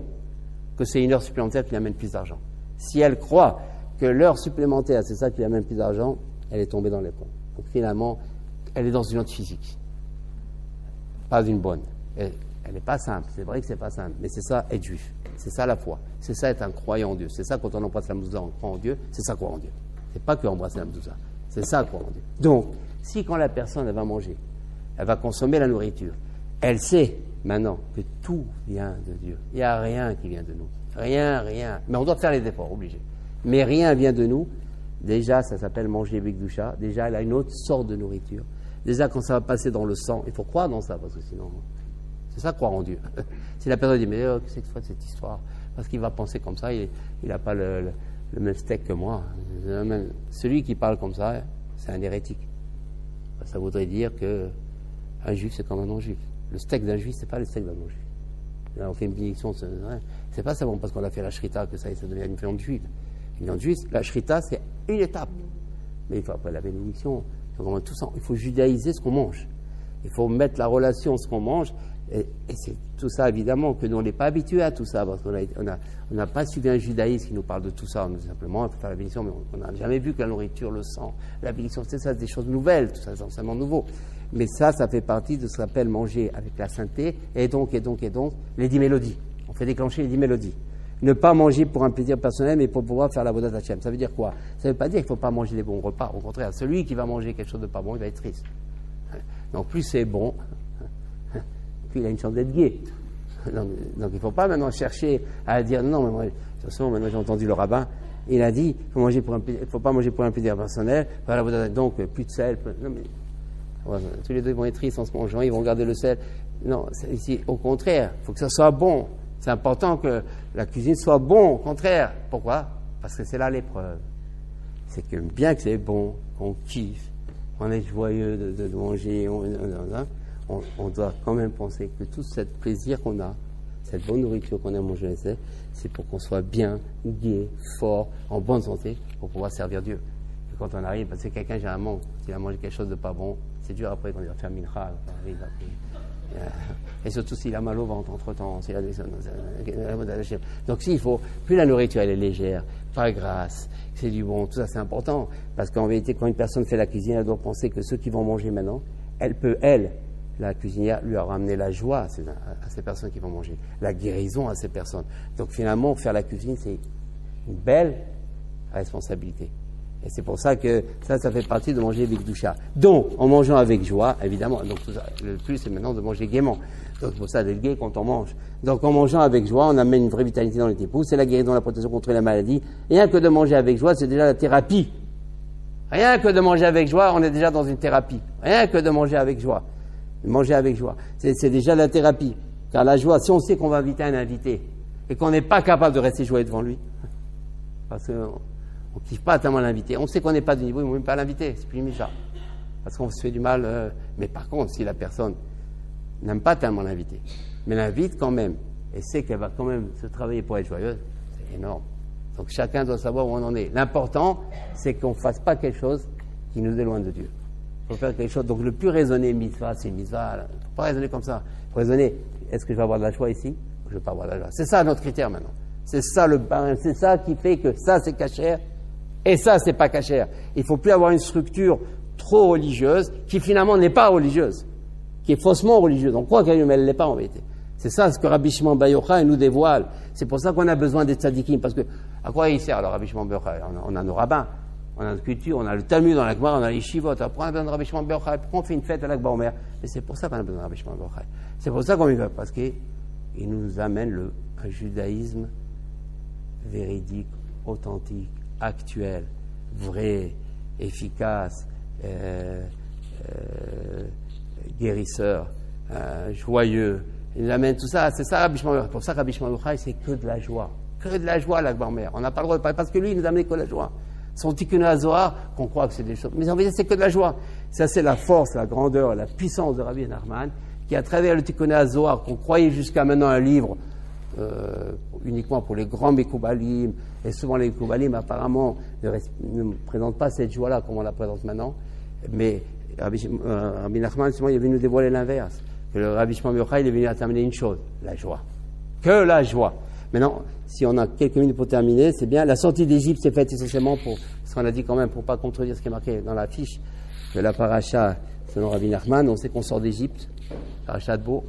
que c'est une heure supplémentaire qui lui amène plus d'argent. Si elle croit que l'heure supplémentaire, c'est ça qui lui amène plus d'argent, elle est tombée dans les ponts. Donc finalement, elle est dans une autre physique. Pas une bonne. Elle n'est pas simple. C'est vrai que c'est pas simple. Mais c'est ça, être juif. C'est ça la foi. C'est ça, être un croyant en Dieu. C'est ça, quand on embrasse la mezouza, on croit en Dieu. C'est ça, croire en Dieu. C'est pas que embrasser la mezouza. C'est ça, croire en Dieu. Donc, si quand la personne, elle va manger, elle va consommer la nourriture, elle sait maintenant que tout vient de Dieu. Il n'y a rien qui vient de nous. Rien. Mais on doit faire les efforts, obligé. Mais rien vient de nous. Déjà, ça s'appelle manger bigdoucha. Déjà, elle a une autre sorte de nourriture. Déjà, quand ça va passer dans le sang, il faut croire dans ça, parce que sinon, c'est ça, croire en Dieu. Si la personne dit, mais qu'est-ce que c'est que cette histoire? Parce qu'il va penser comme ça, il n'a pas le même steak que moi. Celui qui parle comme ça, c'est un hérétique. Ça voudrait dire qu'un juif, c'est comme un non-juif. Le steak d'un juif, c'est pas le steak d'un non-juif. Là, on fait une bénédiction, c'est pas seulement parce qu'on a fait la shrita que ça devient une viande juive. Une viande juive, la shrita, c'est une étape. Mais il faut après la bénédiction. Il faut judaïser ce qu'on mange. Il faut mettre la relation ce qu'on mange. Et c'est tout ça, évidemment, que nous, on n'est pas habitués à tout ça, parce qu'on n'a pas suivi un judaïsme qui nous parle de tout ça. Nous, simplement, il faut faire la bénédiction, mais on n'a jamais vu que la nourriture, le sang, la bénédiction, c'est ça, des choses nouvelles, tout ça, c'est enseignement nouveau. Mais ça fait partie de ce qu'on appelle manger avec la sainteté, et donc, les 10 mélodies. On fait déclencher les 10 mélodies. Ne pas manger pour un plaisir personnel, mais pour pouvoir faire la Avodat Hashem. Ça veut dire quoi? Ça ne veut pas dire qu'il ne faut pas manger des bons repas. Au contraire, celui qui va manger quelque chose de pas bon, il va être triste. Donc plus c'est bon, plus il a une chance d'être gai. Donc il ne faut pas maintenant chercher à dire non, mais moi, de toute façon, maintenant j'ai entendu le rabbin, il a dit il ne faut pas manger pour un plaisir personnel, donc plus de sel. Non, mais, tous les deux vont être tristes en se mangeant, ils vont garder le sel. Non, ici, au contraire, il faut que ça soit bon. C'est important que la cuisine soit bon, au contraire. Pourquoi? Parce que c'est là l'épreuve. C'est que bien que c'est bon, qu'on kiffe, on est joyeux de manger, on doit quand même penser que tout ce plaisir qu'on a, cette bonne nourriture qu'on a mangée, c'est pour qu'on soit bien, gai, fort, en bonne santé, pour pouvoir servir Dieu. Et quand on arrive, parce que quelqu'un, généralement, s'il a mangé quelque chose de pas bon, c'est dur après quand il va faire mincha. Et surtout s'il a mal au ventre entre-temps, s'il a des... Donc s'il faut, plus la nourriture elle est légère, pas grasse, c'est du bon, tout ça c'est important, parce qu'en vérité quand une personne fait la cuisine, elle doit penser que ceux qui vont manger maintenant, la cuisinière, lui a ramené la joie à ces personnes qui vont manger, la guérison à ces personnes. Donc finalement, faire la cuisine, c'est une belle responsabilité. Et c'est pour ça que ça fait partie de manger bigdoucha. Donc, en mangeant avec joie, évidemment, donc tout ça, le plus c'est maintenant de manger gaiement. Donc c'est pour ça d'être gai quand on mange. Donc en mangeant avec joie, on amène une vraie vitalité dans les époux, c'est la guérison, la protection contre la maladie. Rien que de manger avec joie, c'est déjà la thérapie. Rien que de manger avec joie, on est déjà dans une thérapie. Rien que de manger avec joie. Manger avec joie, c'est déjà la thérapie. Car la joie, si on sait qu'on va inviter un invité et qu'on n'est pas capable de rester joyeux devant lui, parce qu'on ne kiffe pas tellement l'inviter, on sait qu'on n'est pas du niveau, il ne faut même pas l'inviter, c'est plus limite ça. Parce qu'on se fait du mal. Mais par contre, si la personne n'aime pas tellement l'inviter, mais l'invite quand même, et sait qu'elle va quand même se travailler pour être joyeuse, c'est énorme. Donc chacun doit savoir où on en est. L'important, c'est qu'on ne fasse pas quelque chose qui nous éloigne de Dieu. Il faut faire quelque chose. Donc le plus raisonné mitzvah, c'est mitzvah. Il ne faut pas raisonner comme ça. Il faut raisonner, est-ce que je vais avoir de la joie ici ou je ne vais pas avoir de la joie? C'est ça notre critère maintenant. C'est ça c'est ça qui fait que ça c'est cachère et ça c'est pas cachère. Il ne faut plus avoir une structure trop religieuse qui finalement n'est pas religieuse, qui est faussement religieuse. On croit qu'elle ne l'est pas en vérité. C'est ça ce que Rabbi Shimon Bar Yochai nous dévoile. C'est pour ça qu'on a besoin des tzadikim. Parce que, à quoi il sert, alors, Rabbi Shimon Bar Yochai? On a nos rabbins, on a notre culture, on a le Talmud dans la Gemara, on a les Shivot. Après, on a besoin de Rabbi Shimon Bar Yochai. Pourquoi on fait une fête à l'Akba Omer? Mais c'est pour ça qu'on a besoin de Rabbi Shimon Bar Yochai. C'est pour ça qu'on y va. Parce qu'il nous amène un judaïsme véridique, authentique, actuel, vrai, efficace, guérisseur, joyeux. Il amène tout ça, c'est ça Rabbi Shimon Bar Yochai. Pour ça Rabbi Shimon Bar Yochai, c'est que de la joie. Que de la joie, l'Akba Omer. On n'a pas le droit de parler, parce que lui, il nous a amené que de la joie. Son Tikkun HaZohar, qu'on croit que c'est des choses. Mais en vérité, c'est que de la joie. Ça, c'est la force, la grandeur, la puissance de Rabbi Nachman, qui, à travers le Tikkun HaZohar, qu'on croyait jusqu'à maintenant un livre uniquement pour les grands Mekoubalim, et souvent les Mekoubalim, apparemment, ne présentent pas cette joie-là comme on la présente maintenant. Mais Rabbi Nachman, justement, il est venu nous dévoiler l'inverse. Que le Rabbi Shimon Bar Yochai, il est venu à terminer une chose, la joie. Que la joie. Maintenant, si on a quelques minutes pour terminer, c'est bien. La sortie d'Égypte s'est faite essentiellement pour, ce qu'on a dit quand même, pour ne pas contredire ce qui est marqué dans la fiche de la paracha, selon Rabbi Nachman, on sait qu'on sort d'Égypte, paracha de Beau.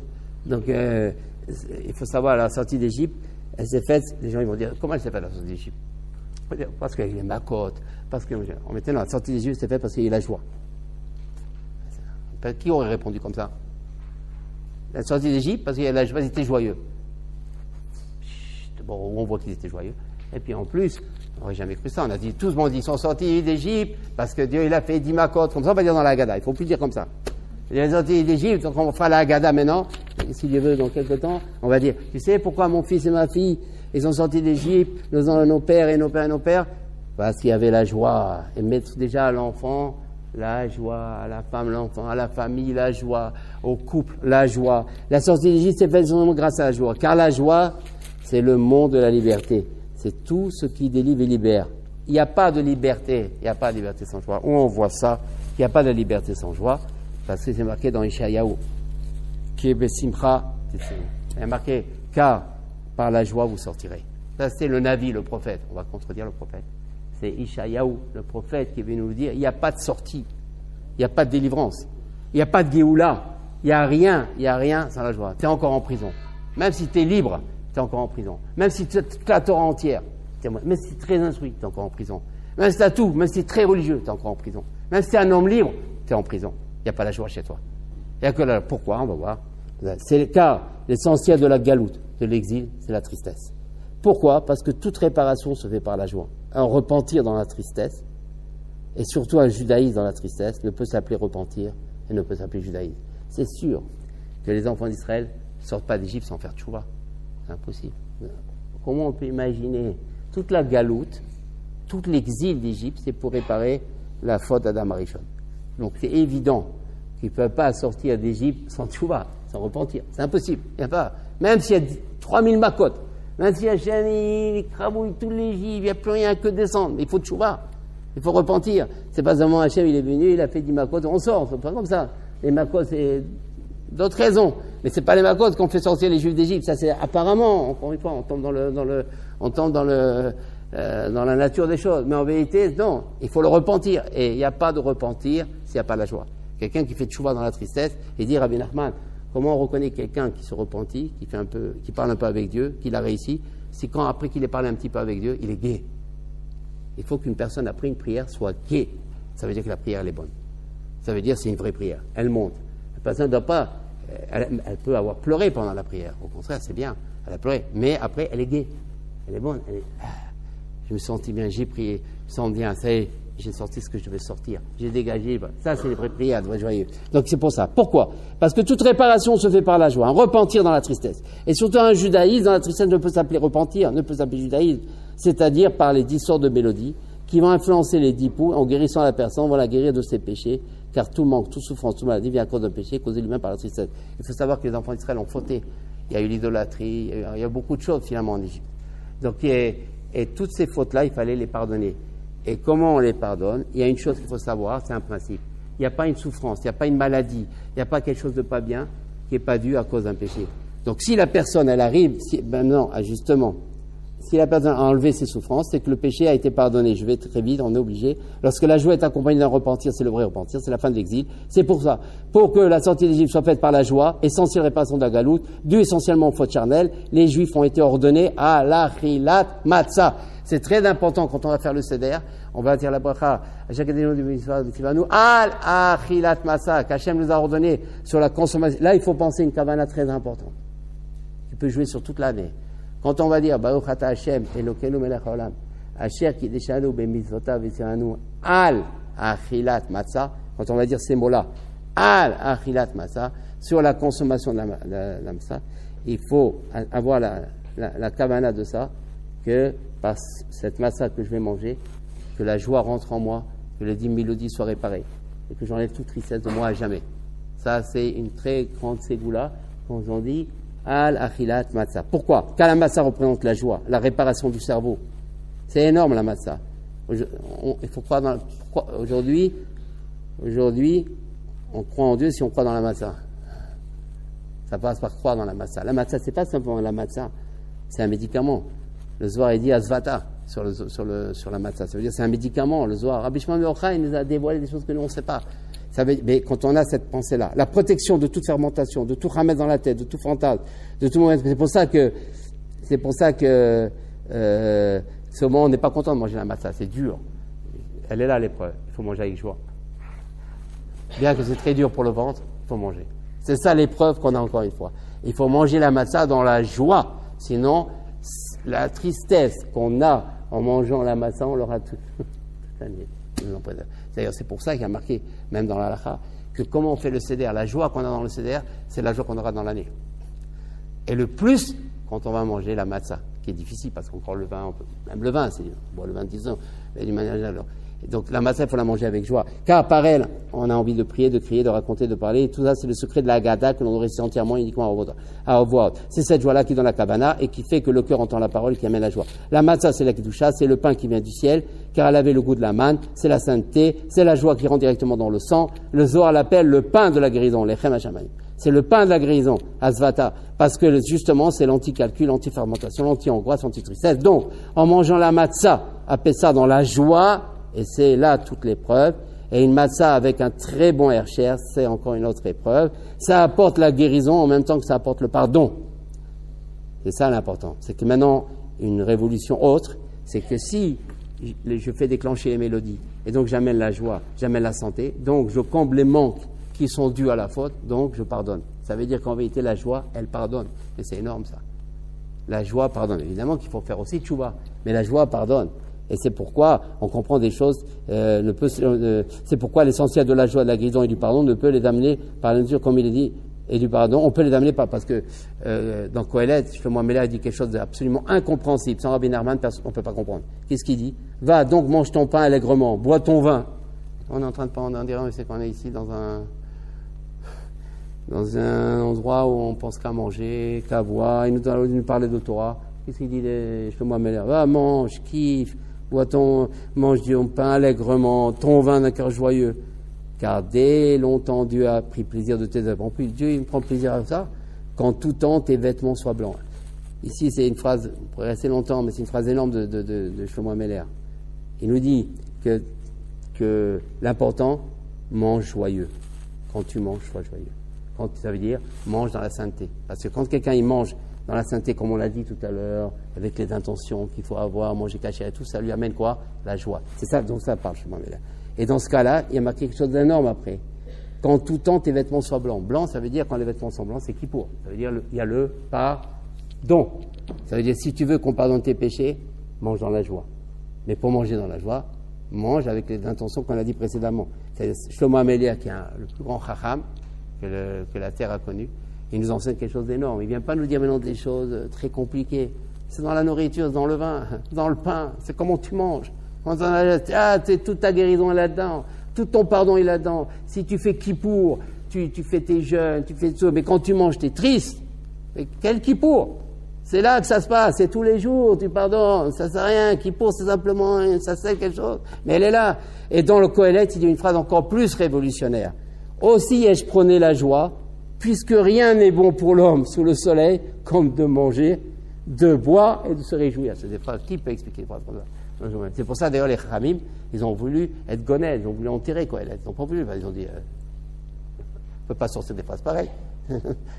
Donc, il faut savoir, la sortie d'Égypte, elle s'est faite, les gens ils vont dire, comment elle s'est faite la sortie d'Égypte? Parce qu'il y a les Makot, parce que, on mettait dans la sortie d'Égypte, c'est fait parce qu'il y a la joie. Qui aurait répondu comme ça? La sortie d'Égypte, parce qu'il y a la joie, ils étaient joyeux. Bon, on voit qu'ils étaient joyeux. Et puis en plus, on n'aurait jamais cru ça. On a dit, tous ils sont sortis d'Égypte parce que Dieu il a fait 10 makot. Comme ça, on va dire dans la Haggadah. Il ne faut plus dire comme ça. Ils sont sortis d'Égypte, donc on fera la Haggadah maintenant. Si Dieu veut, dans quelques temps, on va dire, tu sais pourquoi mon fils et ma fille, ils sont sortis d'Égypte, nos pères et nos pères et nos pères? Parce qu'il y avait la joie. Et mettre déjà à l'enfant la joie, à la femme, l'enfant, à la famille, la joie, au couple, la joie. La sortie d'Égypte s'est faite seulement grâce à la joie. Car la joie, c'est le monde de la liberté. C'est tout ce qui délivre et libère. Il n'y a pas de liberté. Il n'y a pas de liberté sans joie. Où on voit ça, il n'y a pas de liberté sans joie. Parce que c'est marqué dans Ishayahu. Ki besimcha tetseu. Il est marqué, car par la joie vous sortirez. Ça, c'est le Navi, le prophète. On va contredire le prophète. C'est Ishayahu, le prophète, qui vient nous dire, il n'y a pas de sortie. Il n'y a pas de délivrance. Il n'y a pas de Géoula. Il n'y a rien sans la joie. Tu es encore en prison. Même si tu es libre, tu es encore en prison. Même si tu as toute la Torah entière, même si tu es très instruit, tu es encore en prison. Même si tu as tout, même si tu es très religieux, tu es encore en prison. Même si tu es un homme libre, tu es en prison. Il n'y a pas la joie chez toi. Il n'y a que la... Pourquoi? On va voir. C'est le cas, l'essentiel de la galoute, de l'exil, c'est la tristesse. Pourquoi? Parce que toute réparation se fait par la joie. Un repentir dans la tristesse, et surtout un judaïsme dans la tristesse, ne peut s'appeler repentir et ne peut s'appeler judaïsme. C'est sûr que les enfants d'Israël ne sortent pas d'Égypte sans faire tchouva. C'est impossible. Comment on peut imaginer toute la galoute, tout l'exil d'Égypte, c'est pour réparer la faute d'Adam Arishon. Donc c'est évident qu'ils ne peuvent pas sortir d'Égypte sans tchouva, sans repentir. C'est impossible. Il y a pas. Même s'il y a 3000 makot, même si Hachem il crabouille tout l'Égypte, il n'y a plus rien que descendre. Mais il faut tchouva. Il faut repentir. C'est pas seulement Hachem, il est venu, il a fait 10 makot, on sort. C'est pas comme ça. Les makot, c'est d'autres raisons. Mais c'est pas les makot qu'on fait sortir les Juifs d'Égypte. Ça, c'est apparemment, encore une fois, on tombe dans la nature des choses. Mais en vérité, non. Il faut le repentir. Et il n'y a pas de repentir s'il n'y a pas la joie. Quelqu'un qui fait tchouva dans la tristesse et dit Rabbi Nachman, comment on reconnaît quelqu'un qui se repentit, qui parle un peu avec Dieu, qui l'a réussi? C'est quand, après qu'il ait parlé un petit peu avec Dieu, il est gai. Il faut qu'une personne, après une prière, soit gai. Ça veut dire que la prière, elle est bonne. Ça veut dire que c'est une vraie prière. Elle monte. La personne ne doit pas... Elle peut avoir pleuré pendant la prière. Au contraire, c'est bien. Elle a pleuré. Mais après, elle est gaie. Elle est bonne. Je me sentis bien, j'ai prié. Je me sens bien. Ça y est, j'ai sorti ce que je devais sortir. J'ai dégagé. Ça, c'est les vraies prières, de vrai joyeux. Donc, c'est pour ça. Pourquoi? Parce que toute réparation se fait par la joie. Un repentir dans la tristesse. Et surtout, un judaïsme dans la tristesse ne peut s'appeler repentir, ne peut s'appeler judaïsme. C'est-à-dire par les 10 sortes de mélodies qui vont influencer les 10 poux en guérissant la personne, vont la guérir de ses péchés, car tout manque, toute souffrance, toute maladie vient à cause d'un péché causé lui-même par la tristesse. Il faut savoir que les enfants d'Israël ont fauté. Il y a eu l'idolâtrie, il y a beaucoup de choses finalement en Égypte. Donc, et toutes ces fautes-là, il fallait les pardonner. Et comment on les pardonne? Il y a une chose qu'il faut savoir, c'est un principe. Il n'y a pas une souffrance, il n'y a pas une maladie, il n'y a pas quelque chose de pas bien qui n'est pas dû à cause d'un péché. Donc si la personne, elle arrive maintenant à justement si la personne a enlevé ses souffrances, c'est que le péché a été pardonné. Je vais très vite, on est obligé. Lorsque la joie est accompagnée d'un repentir, c'est le vrai repentir, c'est la fin de l'exil. C'est pour ça. Pour que la sortie d'Égypte soit faite par la joie, essentielle réparation de la galoute, due essentiellement aux fautes charnelles, les Juifs ont été ordonnés à l'achilat matzah. C'est très important quand on va faire le seder. On va dire la bracha, à chaque année du mitzvah de Tivanu, al achilat matzah, qu'Hachem nous a ordonné sur la consommation. Là, il faut penser une kavana très importante. Tu peux jouer sur toute l'année. Quand on va dire Baruch Ata Hashem Elokeinu Melech Haolam Asher Kideshanu Bemitzvotav V'Tzivanu Al Achilat Matzah, quand on va dire ces mots-là, Al Achilat Matzah, sur la consommation de la matzah, il faut avoir la kavana de ça, que par cette matzah que je vais manger, que la joie rentre en moi, que les 10 mélodies soient réparées, et que j'enlève toute tristesse de moi à jamais. Ça, c'est une très grande ségoula, quand on dit Al-Achilat Matzah. Pourquoi? Car la matzah représente la joie, la réparation du cerveau. C'est énorme la matzah. Il faut croire dans. Aujourd'hui, on croit en Dieu si on croit dans la matzah. Ça passe par croire dans la matzah. La matzah, c'est pas simplement la matzah, c'est un médicament. Le Zohar est dit Azvata sur la matzah. Ça veut dire c'est un médicament. Le Zohar, Rabbi Shimon ben Yochai, il nous a dévoilé des choses que nous on ne sait pas. Mais quand on a cette pensée-là, la protection de toute fermentation, de tout ramettre dans la tête, de tout fantasme, de tout moment, c'est pour ça que ce moment, on n'est pas content de manger la matzah, c'est dur. Elle est là l'épreuve, il faut manger avec joie. Bien que c'est très dur pour le ventre, il faut manger. C'est ça l'épreuve qu'on a encore une fois. Il faut manger la matzah dans la joie, sinon la tristesse qu'on a en mangeant la matzah, on l'aura toute l'année. D'ailleurs, c'est pour ça qu'il y a marqué, même dans la halakha, que comment on fait le seder, la joie qu'on a dans le seder, c'est la joie qu'on aura dans l'année. Et le plus, quand on va manger la matzah, qui est difficile, parce qu'encore le vin, même le vin, c'est bon, le vin de 10 ans, mais d'une manière générale. Et donc la matzah, il faut la manger avec joie. Car par elle, on a envie de prier, de crier, de raconter, de parler. Et tout ça, c'est le secret de la Haggadah que l'on récite entièrement, uniquement à voix haute. C'est cette joie-là qui donne la kavana et qui fait que le cœur entend la parole, qui amène la joie. La matzah, c'est la kedusha, c'est le pain qui vient du ciel, car elle avait le goût de la manne, c'est la sainteté, c'est la joie qui rentre directement dans le sang. Le Zohar l'appelle le pain de la guérison, l'echem hashamayim. C'est le pain de la guérison, Asvata, parce que justement c'est l'anti-calcul, l'anti-fermentation, l'anti-angoisse, l'anti-tristesse. Donc, en mangeant la matzah, appelle ça dans la joie, et c'est là toute l'épreuve, et une matzah avec un très bon hercher, c'est encore une autre épreuve, ça apporte la guérison en même temps que ça apporte le pardon. C'est ça l'important. C'est que maintenant, une révolution autre, c'est que si je fais déclencher les mélodies, et donc j'amène la joie, j'amène la santé, donc je comble les manques qui sont dus à la faute, donc je pardonne. Ça veut dire qu'en vérité, la joie, elle pardonne. Et c'est énorme, ça. La joie pardonne. Évidemment qu'il faut faire aussi tchouva, mais la joie pardonne. Et c'est pourquoi on comprend des choses, c'est pourquoi l'essentiel de la joie, de la guérison et du pardon ne peut les amener par la mesure, comme il est dit, et du pardon, on peut les amener parce que dans Kohelet, Shlomo Améler dit quelque chose d'absolument incompréhensible. Sans Rabbi Nachman, on ne peut pas comprendre. Qu'est-ce qu'il dit? Va donc, mange ton pain allègrement, bois ton vin. On est en train de parler, on dirait, c'est qu'on est ici dans un endroit où on pense qu'à manger, qu'à boire. Il nous parlait de Torah. Qu'est-ce qu'il dit, Shlomo Améler? Va, mange, kiffe, mange du pain allègrement, ton vin d'un cœur joyeux. Car dès longtemps, Dieu a pris plaisir de tes œuvres. En plus, Dieu, il prend plaisir à ça quand tout temps tes vêtements soient blancs. Ici, c'est une phrase, on pourrait rester longtemps, mais c'est une phrase énorme de Shlomo Améler. Il nous dit que l'important, mange joyeux. Quand tu manges, sois joyeux. Ça veut dire, mange dans la sainteté. Parce que quand quelqu'un il mange dans la sainteté, comme on l'a dit tout à l'heure, avec les intentions qu'il faut avoir, manger caché et tout, ça lui amène quoi? La joie. C'est ça dont ça parle, Shlomo Améler. Et dans ce cas-là, il y a marqué quelque chose d'énorme après. Quand tout temps tes vêtements soient blancs. Blanc, ça veut dire quand les vêtements sont blancs, c'est Kippour. Ça veut dire il y a le pardon. Ça veut dire si tu veux qu'on pardonne tes péchés, mange dans la joie. Mais pour manger dans la joie, mange avec les intentions qu'on a dit précédemment. C'est Shlomo Améler qui est le plus grand chacham que la terre a connu. Il nous enseigne quelque chose d'énorme. Il ne vient pas nous dire maintenant des choses très compliquées. C'est dans la nourriture, c'est dans le vin, dans le pain. C'est comment tu manges. Toute ta guérison est là-dedans, tout ton pardon est là-dedans. Si tu fais Kippour, tu fais tes jeûnes, tu fais tout, mais quand tu manges, tu es triste. Mais quel Kippour? C'est là que ça se passe, c'est tous les jours, tu pardonnes, ça sert à rien. Kippour, c'est simplement, ça sert quelque chose, mais elle est là. Et dans le Kohelet, il y a une phrase encore plus révolutionnaire. Aussi ai-je prôné la joie, puisque rien n'est bon pour l'homme sous le soleil, comme de manger de boire et de se réjouir. C'est des phrases, qui peut expliquer des phrases comme ça? C'est pour ça d'ailleurs les Khamim, ils ont voulu être gonèdes, ils ont voulu enterrer Kohelet. Ils n'ont pas voulu, ils ont dit, on ne peut pas sortir des phrases pareilles.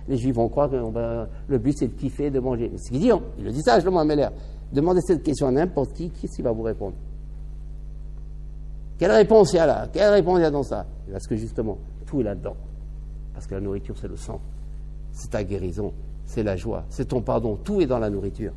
Les Juifs vont croire que le but c'est de kiffer, de manger. Mais c'est ce qu'il dit, hein. Il le dit ça, Shlomo Ameler. Demandez cette question à n'importe qui est-ce qu'il va vous répondre? Quelle réponse il y a là? Quelle réponse il y a dans ça? Parce que justement, tout est là-dedans. Parce que la nourriture, c'est le sang. C'est ta guérison, c'est la joie, c'est ton pardon. Tout est dans la nourriture.